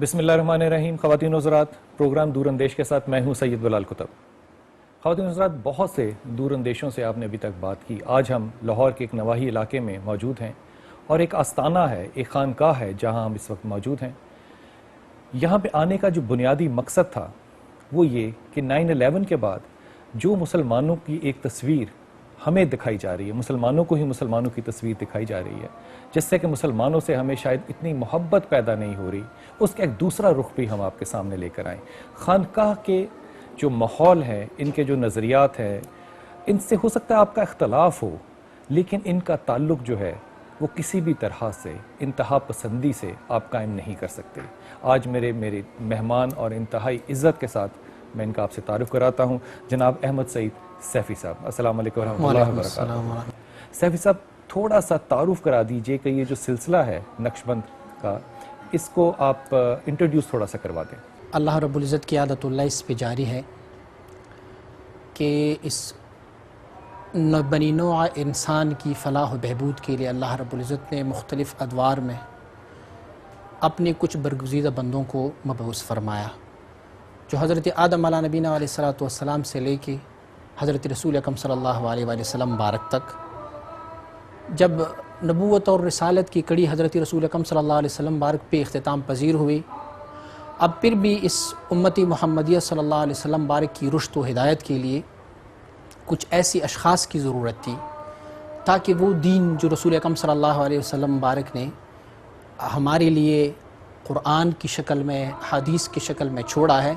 بسم اللہ الرحمن الرحیم۔ خواتین و حضرات، پروگرام دور اندیش کے ساتھ میں ہوں سید بلال کتب۔ خواتین و حضرات، بہت سے دور اندیشوں سے آپ نے ابھی تک بات کی۔ آج ہم لاہور کے ایک نواحی علاقے میں موجود ہیں اور ایک آستانہ ہے، ایک خانقاہ ہے جہاں ہم اس وقت موجود ہیں۔ یہاں پہ آنے کا جو بنیادی مقصد تھا وہ یہ کہ 9/11 کے بعد جو مسلمانوں کی ایک تصویر ہمیں دکھائی جا رہی ہے، مسلمانوں کو ہی مسلمانوں کی تصویر دکھائی جا رہی ہے، جس سے کہ مسلمانوں سے ہمیں شاید اتنی محبت پیدا نہیں ہو رہی، اس کا ایک دوسرا رخ بھی ہم آپ کے سامنے لے کر آئیں۔ خانقاہ کے جو ماحول ہے، ان کے جو نظریات ہیں، ان سے ہو سکتا ہے آپ کا اختلاف ہو، لیکن ان کا تعلق جو ہے وہ کسی بھی طرح سے انتہا پسندی سے آپ قائم نہیں کر سکتے۔ آج میرے مہمان اور انتہائی عزت کے ساتھ میں ان کا آپ سے تعارف کراتا ہوں، جناب احمد سعید سیفی صاحب۔ السلام علیکم ورحمۃ اللہ وبرکاتہ۔ سیفی صاحب، تھوڑا سا تعارف کرا دیجئے کہ یہ جو سلسلہ ہے نقشبند کا، اس کو آپ انٹروڈیوس تھوڑا سا کروا دیں۔ اللہ رب العزت کی عادت اللہ اس پہ جاری ہے کہ اس بنی نوع انسان کی فلاح و بہبود کے لیے اللہ رب العزت نے مختلف ادوار میں اپنے کچھ برگزیدہ بندوں کو مبعوث فرمایا، جو حضرت آدم علیہ نبینا علیہ السلام سے لے کے حضرت رسول اکرم صلی اللہ علیہ وآلہ وسلم مبارک تک، جب نبوت اور رسالت کی کڑی حضرت رسول اکرم صلی اللہ علیہ وسلم مبارک پہ اختتام پذیر ہوئی، اب پھر بھی اس امتی محمدیہ صلی اللہ علیہ وسلم مبارک کی رشد و ہدایت کے لیے کچھ ایسی اشخاص کی ضرورت تھی تاکہ وہ دین جو رسول اکرم صلی اللہ علیہ وسلم مبارک نے ہمارے لیے قرآن کی شکل میں، حدیث کی شکل میں چھوڑا ہے،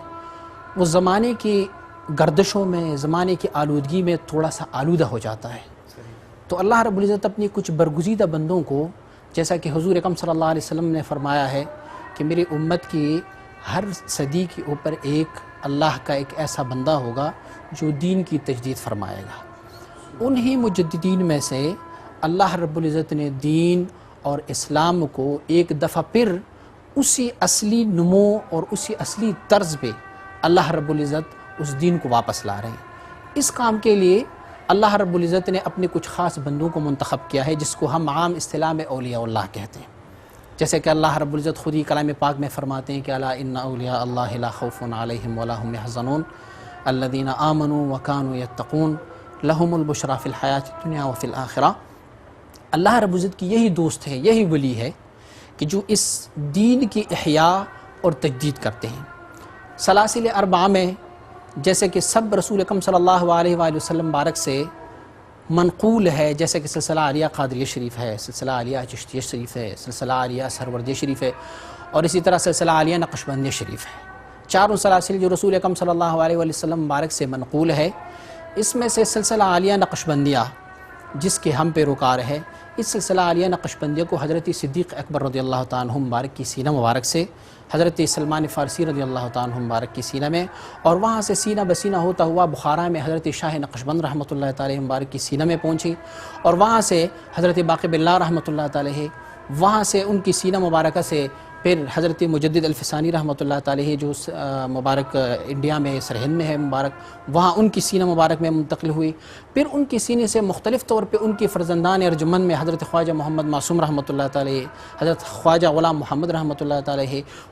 وہ زمانے کی گردشوں میں، زمانے کی آلودگی میں تھوڑا سا آلودہ ہو جاتا ہے۔ تو اللہ رب العزت اپنی کچھ برگزیدہ بندوں کو، جیسا کہ حضور اکرم صلی اللہ علیہ وسلم نے فرمایا ہے کہ میری امت کی ہر صدی کے اوپر ایک اللہ کا ایک ایسا بندہ ہوگا جو دین کی تجدید فرمائے گا۔ انہی مجددین میں سے اللہ رب العزت نے دین اور اسلام کو ایک دفعہ پھر اسی اصلی نمو اور اسی اصلی طرز پہ اللہ رب العزت اس دین کو واپس لا رہے ہیں۔ اس کام کے لیے اللہ رب العزت نے اپنے کچھ خاص بندوں کو منتخب کیا ہے، جس کو ہم عام اصطلاح میں اولیاء اللہ کہتے ہیں۔ جیسے کہ اللہ رب العزت خود ہی کلام پاک میں فرماتے ہیں کہ الا ان اولیاء اللہ لا خوف علیہم ولا هم يحزنون الذین آمنوا وکانوا یتقون لهم البشریٰ فی الحیاۃ الدنیا وفی الآخرہ۔ اللہ رب العزت کی یہی دوست ہے، یہی ولی ہے کہ جو اس دین کی احیاء اور تجدید کرتے ہیں۔ سلاسل اربعہ میں جیسے کہ سب رسول اکرم صلی اللہ علیہ وآلہ وسلم مبارک سے منقول ہے، جیسے کہ سلسلہ عالیہ قادریہ شریف ہے، سلسلہ عالیہ چشتیہ شریف ہے، سلسلہ عالیہ سہروردیہ شریف ہے، اور اسی طرح سلسلہ عالیہ نقشبندیہ شریف ہے۔ چاروں سلاسل جو رسول اکرم صلی اللہ علیہ وآلہ وسلم مبارک سے منقول ہے، اس میں سے سلسلہ عالیہ نقشبندیہ جس کے ہم پیروکار ہے، اس سلسلہ عالیہ نقشبندیہ کو حضرت صدیق اکبر رضی اللہ تعالیٰ عنہ مبارک کی سینہ مبارک سے، حضرت سلمان فارسی رضی اللہ تعالیٰ عنہ مبارک کی سینہ میں، اور وہاں سے سینہ بسینہ ہوتا ہوا بخارا میں حضرت شاہ نقشبند رحمۃ اللہ تعالیٰ مبارک کی سینہ میں پہنچی، اور وہاں سے حضرت باقی باللہ رحمۃ اللہ تعالیٰ، وہاں سے ان کی سینہ مبارکہ سے پھر حضرت مجدد الفسانی رحمۃ اللہ تعالیٰ جو مبارک انڈیا میں سرہند میں ہے مبارک، وہاں ان کی سینہ مبارک میں منتقل ہوئی۔ پھر ان کی سینے سے مختلف طور پہ ان کی فرزندان ارجمند میں حضرت خواجہ محمد معصوم رحمۃ اللہ تعالیٰ، حضرت خواجہ غلام محمد رحمۃ اللہ تعالیٰ،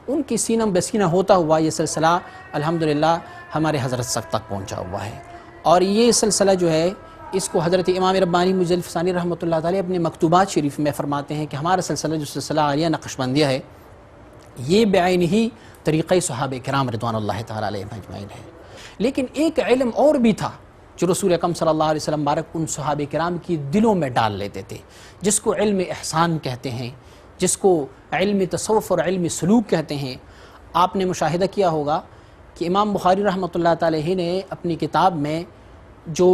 ان کی سینہ بسینہ ہوتا ہوا یہ سلسلہ الحمدللہ ہمارے حضرت تک پہنچا ہوا ہے۔ اور یہ سلسلہ جو ہے، اس کو حضرت امام ربانی مجدد الفسانی رحمۃ اللہ تعالیٰ اپنے مکتوبات شریف میں فرماتے ہیں کہ ہمارا سلسلہ جو سلسلہ عالیہ نقشبندیہ ہے، یہ بعین ہی طریقہ صحابہ کرام رضوان اللہ تعالیٰ علیہ اجمعین ہے۔ لیکن ایک علم اور بھی تھا جو رسول اکرم صلی اللہ علیہ وسلم مبارک ان صحابہ کرام کی دلوں میں ڈال لیتے تھے، جس کو علم احسان کہتے ہیں، جس کو علم تصوف اور علم سلوک کہتے ہیں۔ آپ نے مشاہدہ کیا ہوگا کہ امام بخاری رحمۃ اللہ تعالیٰ نے اپنی کتاب میں جو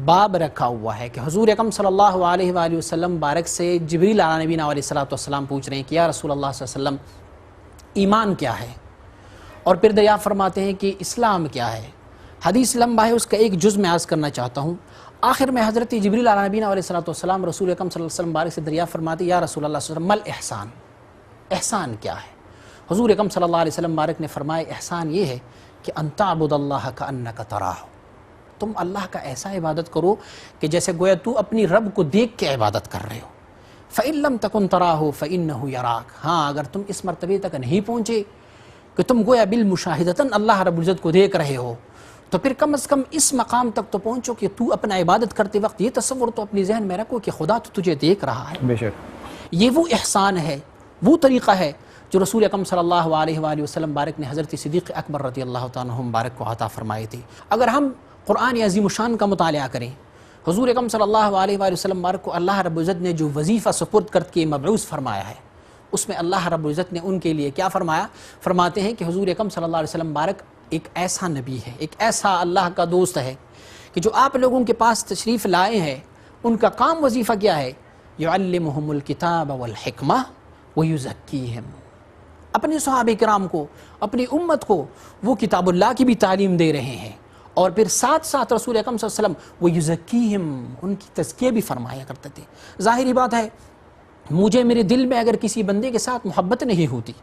باب رکھا ہوا ہے کہ حضور اکرم صلی اللہ علیہ وآلہ وسلم مبارک سے جبریل علیہ نبینا علیہ السلام پوچھ رہے ہیں کہ یا رسول اللہ صلی اللہ علیہ وسلم ایمان کیا ہے، اور پھر دریافت فرماتے ہیں کہ اسلام کیا ہے۔ حدیث لمبا ہے، اس کا ایک جز میں عرض کرنا چاہتا ہوں۔ آخر میں حضرت جبریل علیہ نبینا علیہ السلام رسول اکرم صلی اللہ علیہ وسلم مبارک سے دریافت فرماتے ہیں یا رسول اللہ صلی اللہ علیہ وسلم مل احسان، احسان کیا ہے؟ حضور اکرم صلی اللہ علیہ وسلم مبارک نے فرمایا احسان یہ ہے کہ ان تعبد اللہ کأنک تراہ، تم اللہ کا ایسا عبادت کرو کہ جیسے گویا تو اپنی رب کو دیکھ کے عبادت کر رہے ہو۔ فَإِن لَمْ تَكُنْ تَرَاهُ فَإِنَّهُ يَرَاكَ، ہاں اگر تم اس مرتبے تک نہیں پہنچے کہ تم گویا بالمشاہدتاً اللہ رب العزت کو دیکھ رہے ہو، تو پھر کم از کم اس مقام تک تو پہنچو کہ تو اپنا عبادت کرتے وقت یہ تصور تو اپنی ذہن میں رکھو کہ خدا تو تجھے دیکھ رہا ہے۔ بے شک یہ وہ احسان ہے، وہ طریقہ ہے جو رسول اکرم صلی اللہ علیہ وآلہ وسلم بارک نے حضرت صدیق اکبر رضی اللہ تعالیٰ عنہ مبارک کو عطا فرمائی تھی۔ اگر ہم قرآن عظیم الشان کا مطالعہ کریں، حضور اکرم صلی اللہ علیہ وآلہ وسلم مبارک کو اللہ رب العزت نے جو وظیفہ سپرد کر کے مبعوث فرمایا ہے، اس میں اللہ رب العزت نے ان کے لیے کیا فرمایا؟ فرماتے ہیں کہ حضور اکرم صلی اللہ علیہ وسلم مبارک ایک ایسا نبی ہے، ایک ایسا اللہ کا دوست ہے کہ جو آپ لوگوں کے پاس تشریف لائے ہیں، ان کا کام وظیفہ کیا ہے؟ یعلمہم الکتاب والحکمہ ویزکیہم، اپنے صحابہ کرام کو، اپنی امت کو وہ کتاب اللہ کی بھی تعلیم دے رہے ہیں، اور پھر ساتھ ساتھ رسول اکرم صلی اللہ علیہ وسلم ویزکیہم، ان کی تزکیہ بھی فرمایا کرتے تھے۔ ظاہری بات ہے، مجھے میرے دل میں اگر کسی بندے کے ساتھ محبت نہیں ہوتی،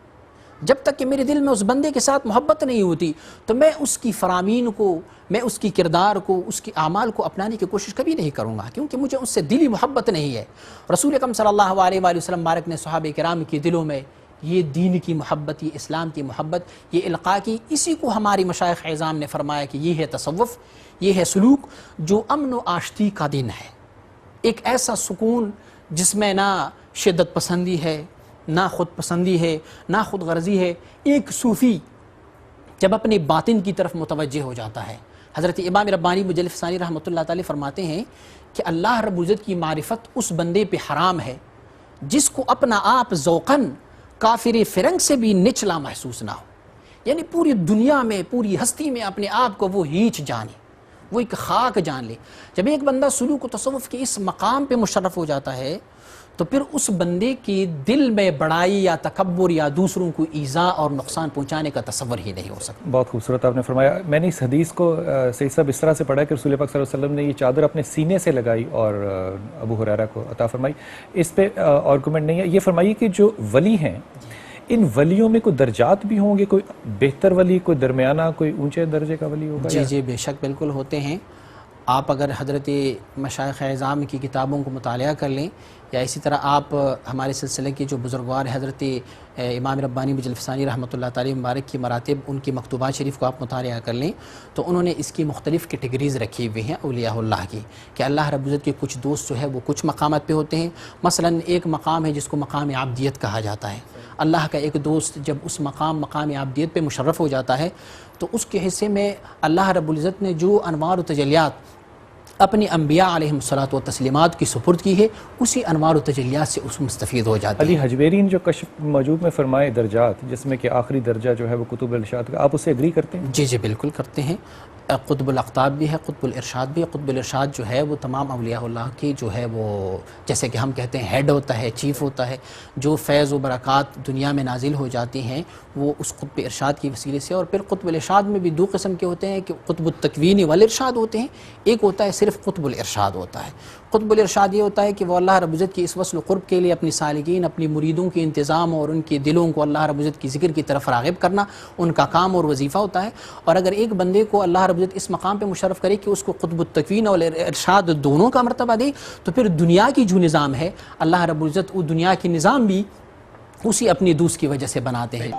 جب تک کہ میرے دل میں اس بندے کے ساتھ محبت نہیں ہوتی، تو میں اس کی فرامین کو، میں اس کی کردار کو، اس کی اعمال کو اپنانے کی کوشش کبھی نہیں کروں گا، کیونکہ مجھے اس سے دلی محبت نہیں ہے۔ رسول اکرم صلی اللہ علیہ وآلہ وسلم مبارک نے صحابہ کرام کے دلوں میں یہ دین کی محبت، یہ اسلام کی محبت، یہ القاء کی، اسی کو ہماری مشائخ اعظام نے فرمایا کہ یہ ہے تصوف، یہ ہے سلوک جو امن و آشتی کا دن ہے، ایک ایسا سکون جس میں نہ شدت پسندی ہے، نہ خود پسندی ہے، نہ خود غرضی ہے۔ ایک صوفی جب اپنے باطن کی طرف متوجہ ہو جاتا ہے، حضرت امام ربانی مجلد ثانی رحمۃ اللہ تعالی فرماتے ہیں کہ اللہ رب العزت کی معرفت اس بندے پہ حرام ہے جس کو اپنا آپ ذوقاً کافر فرنگ سے بھی نچلا محسوس نہ ہو، یعنی پوری دنیا میں، پوری ہستی میں اپنے آپ کو وہ ہیچ جانے، وہ ایک خاک جان لے۔ جب ایک بندہ سلوک و تصوف کے اس مقام پہ مشرف ہو جاتا ہے تو پھر اس بندے کے دل میں بڑائی یا تکبر یا دوسروں کو ایذا اور نقصان پہنچانے کا تصور ہی نہیں ہو سکتا۔ بہت خوبصورت آپ نے فرمایا۔ میں نے اس حدیث کو سید صاحب اس طرح سے پڑھا کہ رسول پاک صلی اللہ علیہ وسلم نے یہ چادر اپنے سینے سے لگائی اور ابو ہریرہ کو عطا فرمائی۔ اس پہ آرگومنٹ نہیں ہے۔ یہ فرمائیے کہ جو ولی ہیں، ان ولیوں میں کوئی درجات بھی ہوں گے، کوئی بہتر ولی، کوئی درمیانہ، کوئی اونچے درجے کا ولی ہوگا؟ جی جی بے شک بالکل ہوتے ہیں۔ آپ اگر حضرت مشائخ اعظام کی کتابوں کو مطالعہ کر لیں، یا اسی طرح آپ ہمارے سلسلے کے جو بزرگوار حضرت امام ربانی مجلد ثانی رحمۃ اللہ تعالی مبارک کی مراتب، ان کی مکتوبات شریف کو آپ مطالعہ کر لیں تو انہوں نے اس کی مختلف کیٹیگریز رکھی ہوئی ہیں اولیاء اللہ کی، کہ اللہ رب العزت کے کچھ دوست جو ہے وہ کچھ مقامات پہ ہوتے ہیں۔ مثلا ایک مقام ہے جس کو مقام عبدیت کہا جاتا ہے۔ اللہ کا ایک دوست جب اس مقام عبدیت پہ مشرف ہو جاتا ہے تو اس کے حصے میں اللہ رب العزت نے جو انوار و تجلیات اپنی انبیاء علیہم الصلوۃ والتسلیمات کی سپرد کی ہے، اسی انوار و تجلیات سے اس مستفید ہو جاتے ہیں۔ علی حجویری نے جو کشف موجود میں فرمائے درجات، جس میں کہ آخری درجہ جو ہے وہ قطب الارشاد کا، آپ اسے ایگری کرتے ہیں؟ جی جی بالکل کرتے ہیں۔ قطب الاقطاب بھی ہے، قطب الارشاد بھی ہے۔ قطب الارشاد جو ہے وہ تمام اولیاء اللہ کی جو ہے وہ جیسے کہ ہم کہتے ہیں ہیڈ ہوتا ہے، چیف ہوتا ہے، جو فیض و برکات دنیا میں نازل ہو جاتی ہیں وہ اس قطب ارشاد کی وسیلے سے۔ اور پھر قطب الارشاد میں بھی دو قسم کے ہوتے ہیں کہ قطب التکوین والارشاد ہوتے ہیں، ایک ہوتا ہے صرف قطب الارشاد ہوتا ہے۔ قطب الارشاد یہ ہوتا ہے کہ وہ اللہ رب العزت کی اس وصل و قرب کے لیے اپنی سالکین، اپنی مریدوں کے انتظام اور ان کے دلوں کو اللہ رب العزت کی ذکر کی طرف راغب کرنا ان کا کام اور وظیفہ ہوتا ہے۔ اور اگر ایک بندے کو اللہ رب العزت اس مقام پہ مشرف کرے کہ اس کو قطب التکوین اور ارشاد دونوں کا مرتبہ دے، تو پھر دنیا کی جو نظام ہے اللہ رب العزت وہ دنیا کی نظام بھی اسی اپنی دوست کی وجہ سے بناتے ہیں۔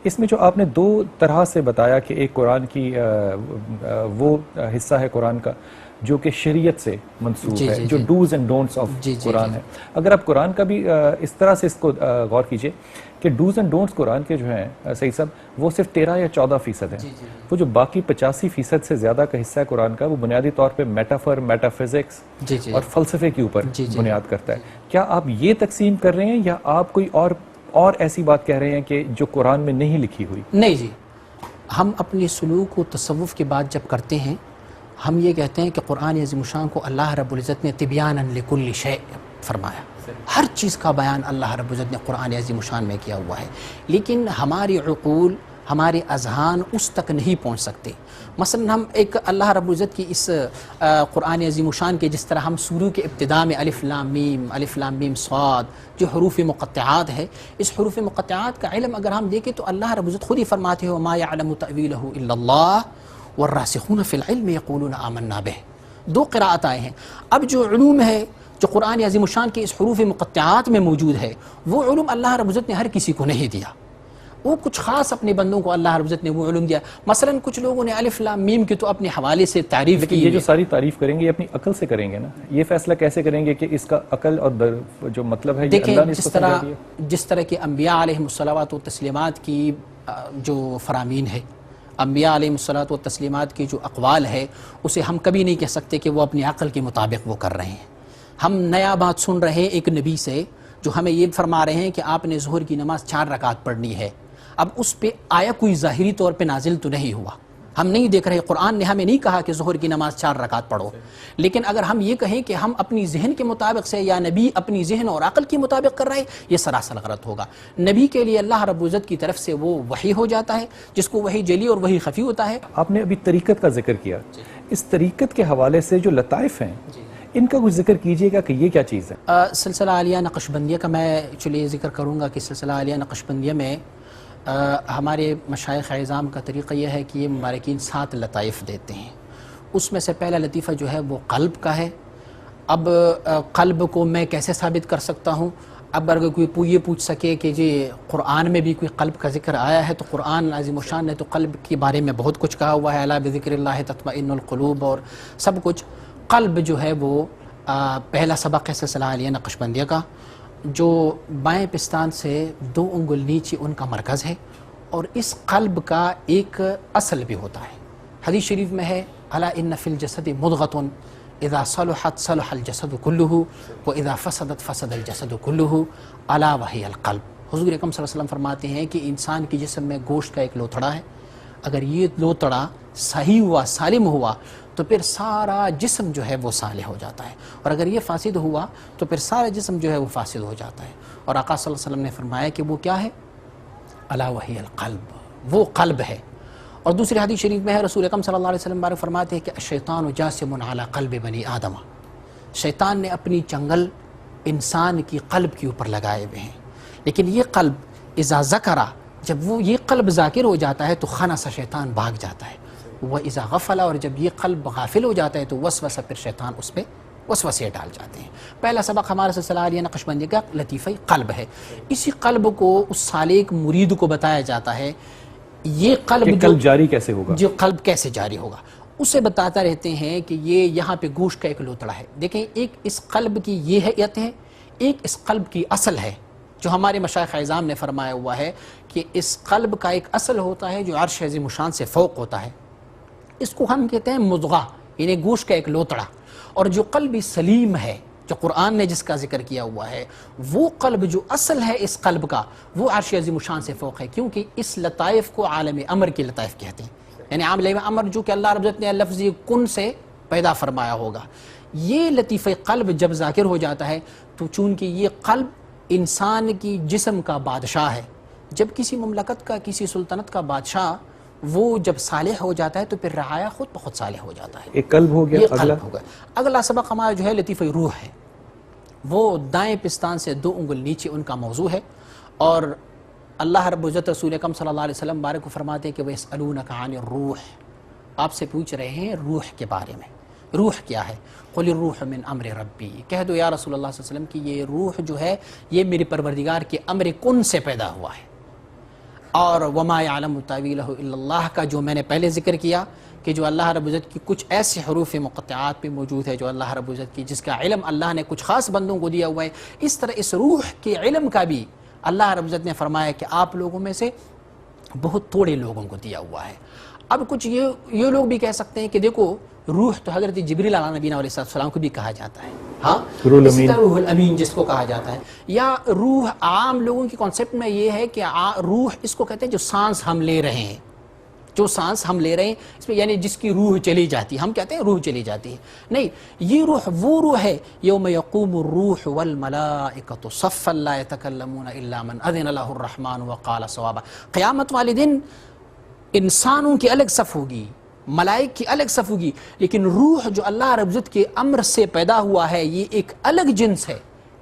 اس میں جو آپ نے دو طرح سے بتایا کہ ایک قرآن کی وہ حصہ ہے قرآن کا جو کہ شریعت سے منسوخ ہے، جو ڈوز اینڈ ڈونٹس آف قرآن ہے۔ اگر آپ قرآن کا بھی اس طرح سے اس کو غور کیجئے کہ ڈوز اینڈ ڈونٹس قرآن کے جو ہیں سعید صاحب وہ صرف 13 یا 14% ہیں، وہ جو باقی 85% سے زیادہ کا حصہ ہے قرآن کا وہ بنیادی طور پہ میٹافر، میٹافزکس اور فلسفے کے اوپر بنیاد کرتا ہے۔ کیا آپ یہ تقسیم کر رہے ہیں یا آپ کوئی اور ایسی بات کہہ رہے ہیں کہ جو قرآن میں نہیں لکھی ہوئی؟ نہیں جی، ہم اپنے سلوک و تصوف کی بات جب کرتے ہیں ہم یہ کہتے ہیں کہ قرآن عظیم الشان کو اللہ رب العزت نے تبیانا لکل شیء فرمایا، ہر چیز کا بیان اللہ رب العزت نے قرآن عظیم الشان میں کیا ہوا ہے، لیکن ہماری عقول، ہمارے اذہان اس تک نہیں پہنچ سکتے۔ مثلا ہم ایک اللہ رب العزت کی اس قرآن عظیم الشان کے جس طرح ہم سورہ کے ابتداء میں الف لام میم صاد جو حروف مقطعات ہے، اس حروف مقطعات کا علم اگر ہم دیکھیں تو اللہ رب العزت خود ہی فرماتے ہیں وما یعلم تأویلہ الا اللہ والراسخون فی العلم یقولون آمنا بہ، دو قراءت آئے ہیں۔ اب جو علوم ہے جو قرآن عظیم الشان کے اس حروف مقطعات میں موجود ہے، وہ علوم اللہ رب العزت نے ہر کسی کو نہیں دیا، وہ کچھ خاص اپنے بندوں کو اللہ رب العزت نے وہ علوم دیا۔ مثلا کچھ لوگوں نے الف لام میم کی تو اپنے حوالے سے تعریف لیکن کی، یہ جو ساری تعریف کریں گے یہ اپنی عقل سے کریں گے نا، یہ فیصلہ کیسے کریں گے کہ اس کا عقل اور جو مطلب ہے یہ دیکھیں اللہ نے اس کو سمجھا دیا؟ جس طرح کہ انبیاء علیہم الصلوات و تسلیمات کی جو فرامین ہے، انبیاء علیہم الصلوات و تسلیمات کی جو اقوال ہے، اسے ہم کبھی نہیں کہہ سکتے کہ وہ اپنی عقل کے مطابق وہ کر رہے ہیں۔ ہم نیا بات سن رہے ہیں ایک نبی سے جو ہمیں یہ فرما رہے ہیں کہ آپ نے ظہر کی نماز 4 رکعت پڑھنی ہے، اب اس پہ آیا کوئی ظاہری طور پہ نازل تو نہیں ہوا، ہم نہیں دیکھ رہے، قرآن نے ہمیں نہیں کہا کہ ظہر کی نماز 4 رکعت پڑھو، لیکن اگر ہم یہ کہیں کہ ہم اپنی ذہن کے مطابق سے یا نبی اپنی ذہن اور عقل کے مطابق کر رہے ہیں، یہ سراسر غلط ہوگا۔ نبی کے لیے اللہ رب العزت کی طرف سے وہ وحی ہو جاتا ہے جس کو وحی جلی اور وحی خفی ہوتا ہے۔ آپ نے ابھی طریقت کا ذکر کیا، اس طریقت کے حوالے سے جو لطائف ہیں ان کا کچھ ذکر کیجئے گا کہ یہ کیا چیز ہے؟ سلسلہ عالیہ نقشبندیہ کا میں چلیے ذکر کروں گا کہ سلسلہ عالیہ نقشبندیہ میں ہمارے مشائخ اعظام کا طریقہ یہ ہے کہ یہ مبارکین 7 لطائف دیتے ہیں۔ اس میں سے پہلا لطیفہ جو ہے وہ قلب کا ہے۔ اب قلب کو میں کیسے ثابت کر سکتا ہوں؟ اب اگر کوئی یہ پوچھ سکے کہ جی قرآن میں بھی کوئی قلب کا ذکر آیا ہے، تو قرآن عظیم الشان نے تو قلب کے بارے میں بہت کچھ کہا ہوا ہے، الا بذکر اللہ تطمئن القلوب اور سب کچھ۔ قلب جو ہے وہ پہلا سبق ہے سلسلہ عالیہ نقشبندیہ کا، جو بائیں پستان سے 2 انگل نیچے ان کا مرکز ہے، اور اس قلب کا ایک اصل بھی ہوتا ہے۔ حدیث شریف میں ہے الا ان فی الجسد مضغۃ اذا صلحت صلح الجسد كله واذا فسدت فسد الجسد كله الا وهي القلب۔ حضور اکرم صلی اللہ علیہ وسلم فرماتے ہیں کہ انسان کے جسم میں گوشت کا ایک لوتھڑا ہے، اگر یہ لوتھڑا صحیح ہوا، سالم ہوا، تو پھر سارا جسم جو ہے وہ صالح ہو جاتا ہے، اور اگر یہ فاسد ہوا تو پھر سارا جسم جو ہے وہ فاسد ہو جاتا ہے۔ اور آقا صلی اللہ علیہ وسلم نے فرمایا کہ وہ کیا ہے؟ الا وہی القلب، وہ قلب ہے۔ اور دوسری حدیث شریف میں ہے رسول اکرم صلی اللہ علیہ وسلم بارک فرماتے ہیں کہ الشیطان جاسم علی قلب بنی آدم، شیطان نے اپنی چنگل انسان کی قلب کے اوپر لگائے ہوئے ہیں، لیکن یہ قلب اذا ذکر، جب وہ یہ قلب ذاکر ہو جاتا ہے تو خنس، شیطان بھاگ جاتا ہے، وہ اذا غفل، اور جب یہ قلب غافل ہو جاتا ہے تو وسوسہ، پھر شیطان اس پہ وسوسے ڈال جاتے ہیں۔ پہلا سبق ہمارا سلسلہ عالیہ نقشبندیہ کا لطیفہ قلب ہے۔ اسی قلب کو اس سالک مرید کو بتایا جاتا ہے، یہ قلب جاری کیسے ہوگا، جو قلب کیسے جاری ہوگا، اسے بتاتا رہتے ہیں کہ یہ یہاں پہ گوشت کا ایک لوتڑا ہے۔ دیکھیں، ایک اس قلب کی یہ حیت ہے، ایک اس قلب کی اصل ہے، جو ہمارے مشائخ اعظام نے فرمایا ہوا ہے کہ اس قلب کا ایک اصل ہوتا ہے جو عرش عظیم الشان سے فوق ہوتا ہے، اس کو ہم کہتے ہیں مضغہ، یعنی گوشت کا ایک لوتڑا۔ اور جو قلب سلیم ہے، جو قرآن نے جس کا ذکر کیا ہوا ہے، وہ قلب جو اصل ہے اس قلب کا، وہ عرش عظیم الشان سے فوق ہے، کیونکہ اس لطائف کو عالم امر کے لطائف کہتے ہیں، یعنی عالم امر جو کہ اللہ رب العزت نے لفظ کن سے پیدا فرمایا ہوگا۔ یہ لطیفہ قلب جب ذاکر ہو جاتا ہے تو چونکہ یہ قلب انسان کی جسم کا بادشاہ ہے، جب کسی مملکت کا، کسی سلطنت کا بادشاہ وہ جب صالح ہو جاتا ہے تو پھر رعایا خود بخود صالح ہو جاتا ہے۔ ایک قلب ہو گیا، یہ قلب ہوگا۔ اگلا سبق ہمارا جو ہے لطیفہ روح ہے، وہ دائیں پستان سے 2 انگل نیچے ان کا موضوع ہے، اور اللہ رب العزت رسول اکرم صلی اللہ علیہ وسلم بارک کو فرماتے ہیں کہ وَيَسْأَلُونَكَ عَنِ الرُّوحِ، آپ سے پوچھ رہے ہیں روح کے بارے میں، روح کیا ہے؟ قُلِ الرُّوحُ مِنْ أَمْرِ رَبِّي، کہہ دو یا رسول اللہ صلی اللہ علیہ وسلم کہ یہ روح جو ہے یہ میرے پروردگار کے امر کن سے پیدا ہوا ہے۔ اور وما يعلم تاویلہ الا اللہ کا جو میں نے پہلے ذکر کیا کہ جو اللہ رب العزت کی کچھ ایسے حروف مقطعات پہ موجود ہے جو اللہ رب العزت کی، جس کا علم اللہ نے کچھ خاص بندوں کو دیا ہوا ہے، اس طرح اس روح کے علم کا بھی اللہ رب العزت نے فرمایا کہ آپ لوگوں میں سے بہت تھوڑے لوگوں کو دیا ہوا ہے۔ اب کچھ یہ لوگ بھی کہہ سکتے ہیں کہ دیکھو روح تو حضرت جبریل علیہ نبینا علیہ السلام کو بھی کہا جاتا ہے، ہاں روح الامین جس کو کہا جاتا ہے، یا روح عام لوگوں کی کانسیپٹ میں یہ ہے کہ روح اس کو کہتے ہیں جو سانس ہم لے رہے ہیں، جو سانس ہم لے رہے ہیں اس میں، یعنی جس کی روح چلی جاتی ہے، ہم کہتے ہیں روح چلی جاتی ہے، نہیں، یہ روح وہ روح ہے یوم یقوم الروح والملائکۃ صفا لا یتکلمون الا من اذن له الرحمن وقال صوابا، قیامت والے دن انسانوں کی الگ صف ہوگی، ملائک کی الگ صف ہوگی، لیکن روح جو اللہ رب العزت کے امر سے پیدا ہوا ہے یہ ایک الگ جنس ہے،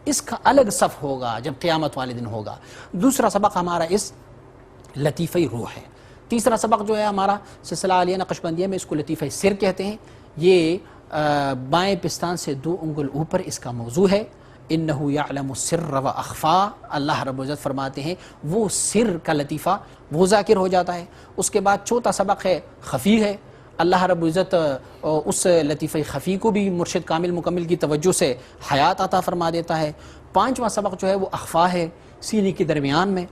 اس کا الگ صف ہوگا جب قیامت والے دن ہوگا۔ دوسرا سبق ہمارا اس لطیفہ روح ہے۔ تیسرا سبق جو ہے ہمارا سلسلہ عالیہ نقشبندیہ میں، اس کو لطیفہ سر کہتے ہیں. یہ بائیں پستان سے 2 انگل اوپر اس کا موضوع ہے. انہو یعلم السر و اخفا، اللہ رب العزت فرماتے ہیں وہ سر کا لطیفہ وہ ذاکر ہو جاتا ہے. اس کے بعد چوتھا سبق ہے خفی ہے. اللہ رب العزت اس لطیفہ خفی کو بھی مرشد کامل مکمل کی توجہ سے حیات عطا فرما دیتا ہے. پانچواں سبق جو ہے وہ اخفا ہے، سینے کے درمیان میں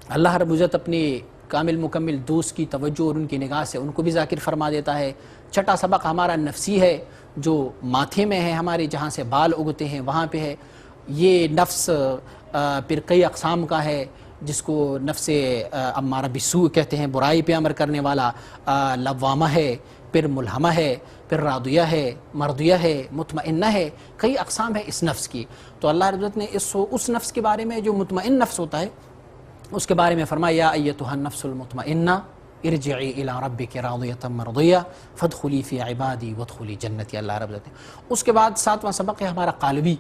اللہ رب العزت اپنی کامل مکمل دوست کی توجہ اور ان کی نگاہ سے ان کو بھی ذاکر فرما دیتا ہے. چھٹا سبق ہمارا نفسی ہے، جو ماتھے میں ہے ہمارے، جہاں سے بال اگتے ہیں وہاں پہ ہے. یہ نفس پھر کئی اقسام کا ہے، جس کو نفس امارہ بالسوء کہتے ہیں، برائی پہ امر کرنے والا. لوامہ ہے، پھر ملہمہ ہے، پھر راضیہ ہے، مرضیہ ہے، مطمئنہ ہے. کئی اقسام ہے اس نفس کی. تو اللہ رب العزت نے اس نفس کے بارے میں جو مطمئن نفس ہوتا ہے اس کے بارے میں فرمایا یا ایتھا النفس المطمئنہ ارجعی الی ربک راضیۃ مرضیہ فادخلی فی عبادی وادخلی جنتی. اللہ رب العزت نے اس کے بعد ساتواں سبق ہے ہمارا قالبی،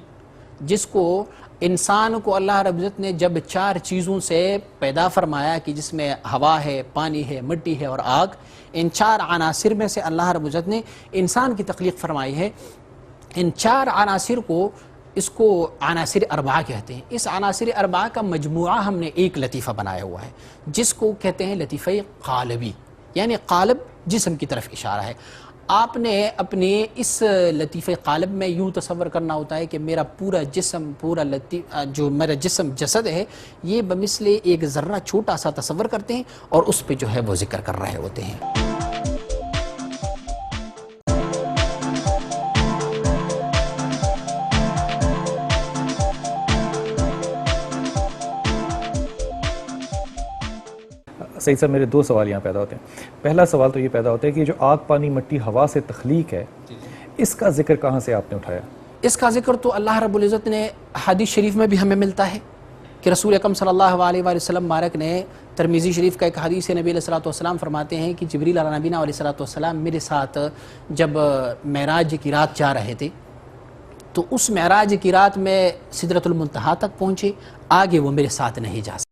جس کو انسان کو اللہ رب العزت نے جب 4 چیزوں سے پیدا فرمایا کہ جس میں ہوا ہے، پانی ہے، مٹی ہے اور آگ، ان 4 عناصر میں سے اللہ رب العزت نے انسان کی تخلیق فرمائی ہے. ان 4 عناصر کو اس کو عناصر اربعہ کہتے ہیں. اس عناصر اربعہ کا مجموعہ ہم نے ایک لطیفہ بنایا ہوا ہے جس کو کہتے ہیں لطیفہ قالبی، یعنی قالب جسم کی طرف اشارہ ہے. آپ نے اپنے اس لطیفہ قالب میں یوں تصور کرنا ہوتا ہے کہ میرا پورا جسم، جو میرا جسم جسد ہے، یہ بمثل ایک ذرہ چھوٹا سا تصور کرتے ہیں اور اس پہ جو ہے وہ ذکر کر رہے ہوتے ہیں. سعید صاحب، میرے 2 سوال یہاں پیدا ہوتے ہیں. پہلا سوال تو یہ پیدا ہوتا ہے کہ جو آگ، پانی، مٹی، ہوا سے تخلیق ہے، اس کا ذکر کہاں سے آپ نے اٹھایا؟ اس کا ذکر تو اللہ رب العزت نے حدیث شریف میں بھی ہمیں ملتا ہے کہ رسول اکرم صلی اللہ علیہ وآلہ وسلم مبارک نے، ترمذی شریف کا ایک حدیث ہے، نبی علیہ الصلوۃ والسلام فرماتے ہیں کہ جبریل علیہ نبینا علیہ الصلوۃ والسلام میرے ساتھ جب معراج کی رات جا رہے تھے تو اس معراج کی رات میں سدرۃ المنتہا تک پہنچے، آگے وہ میرے ساتھ نہیں جا سکے.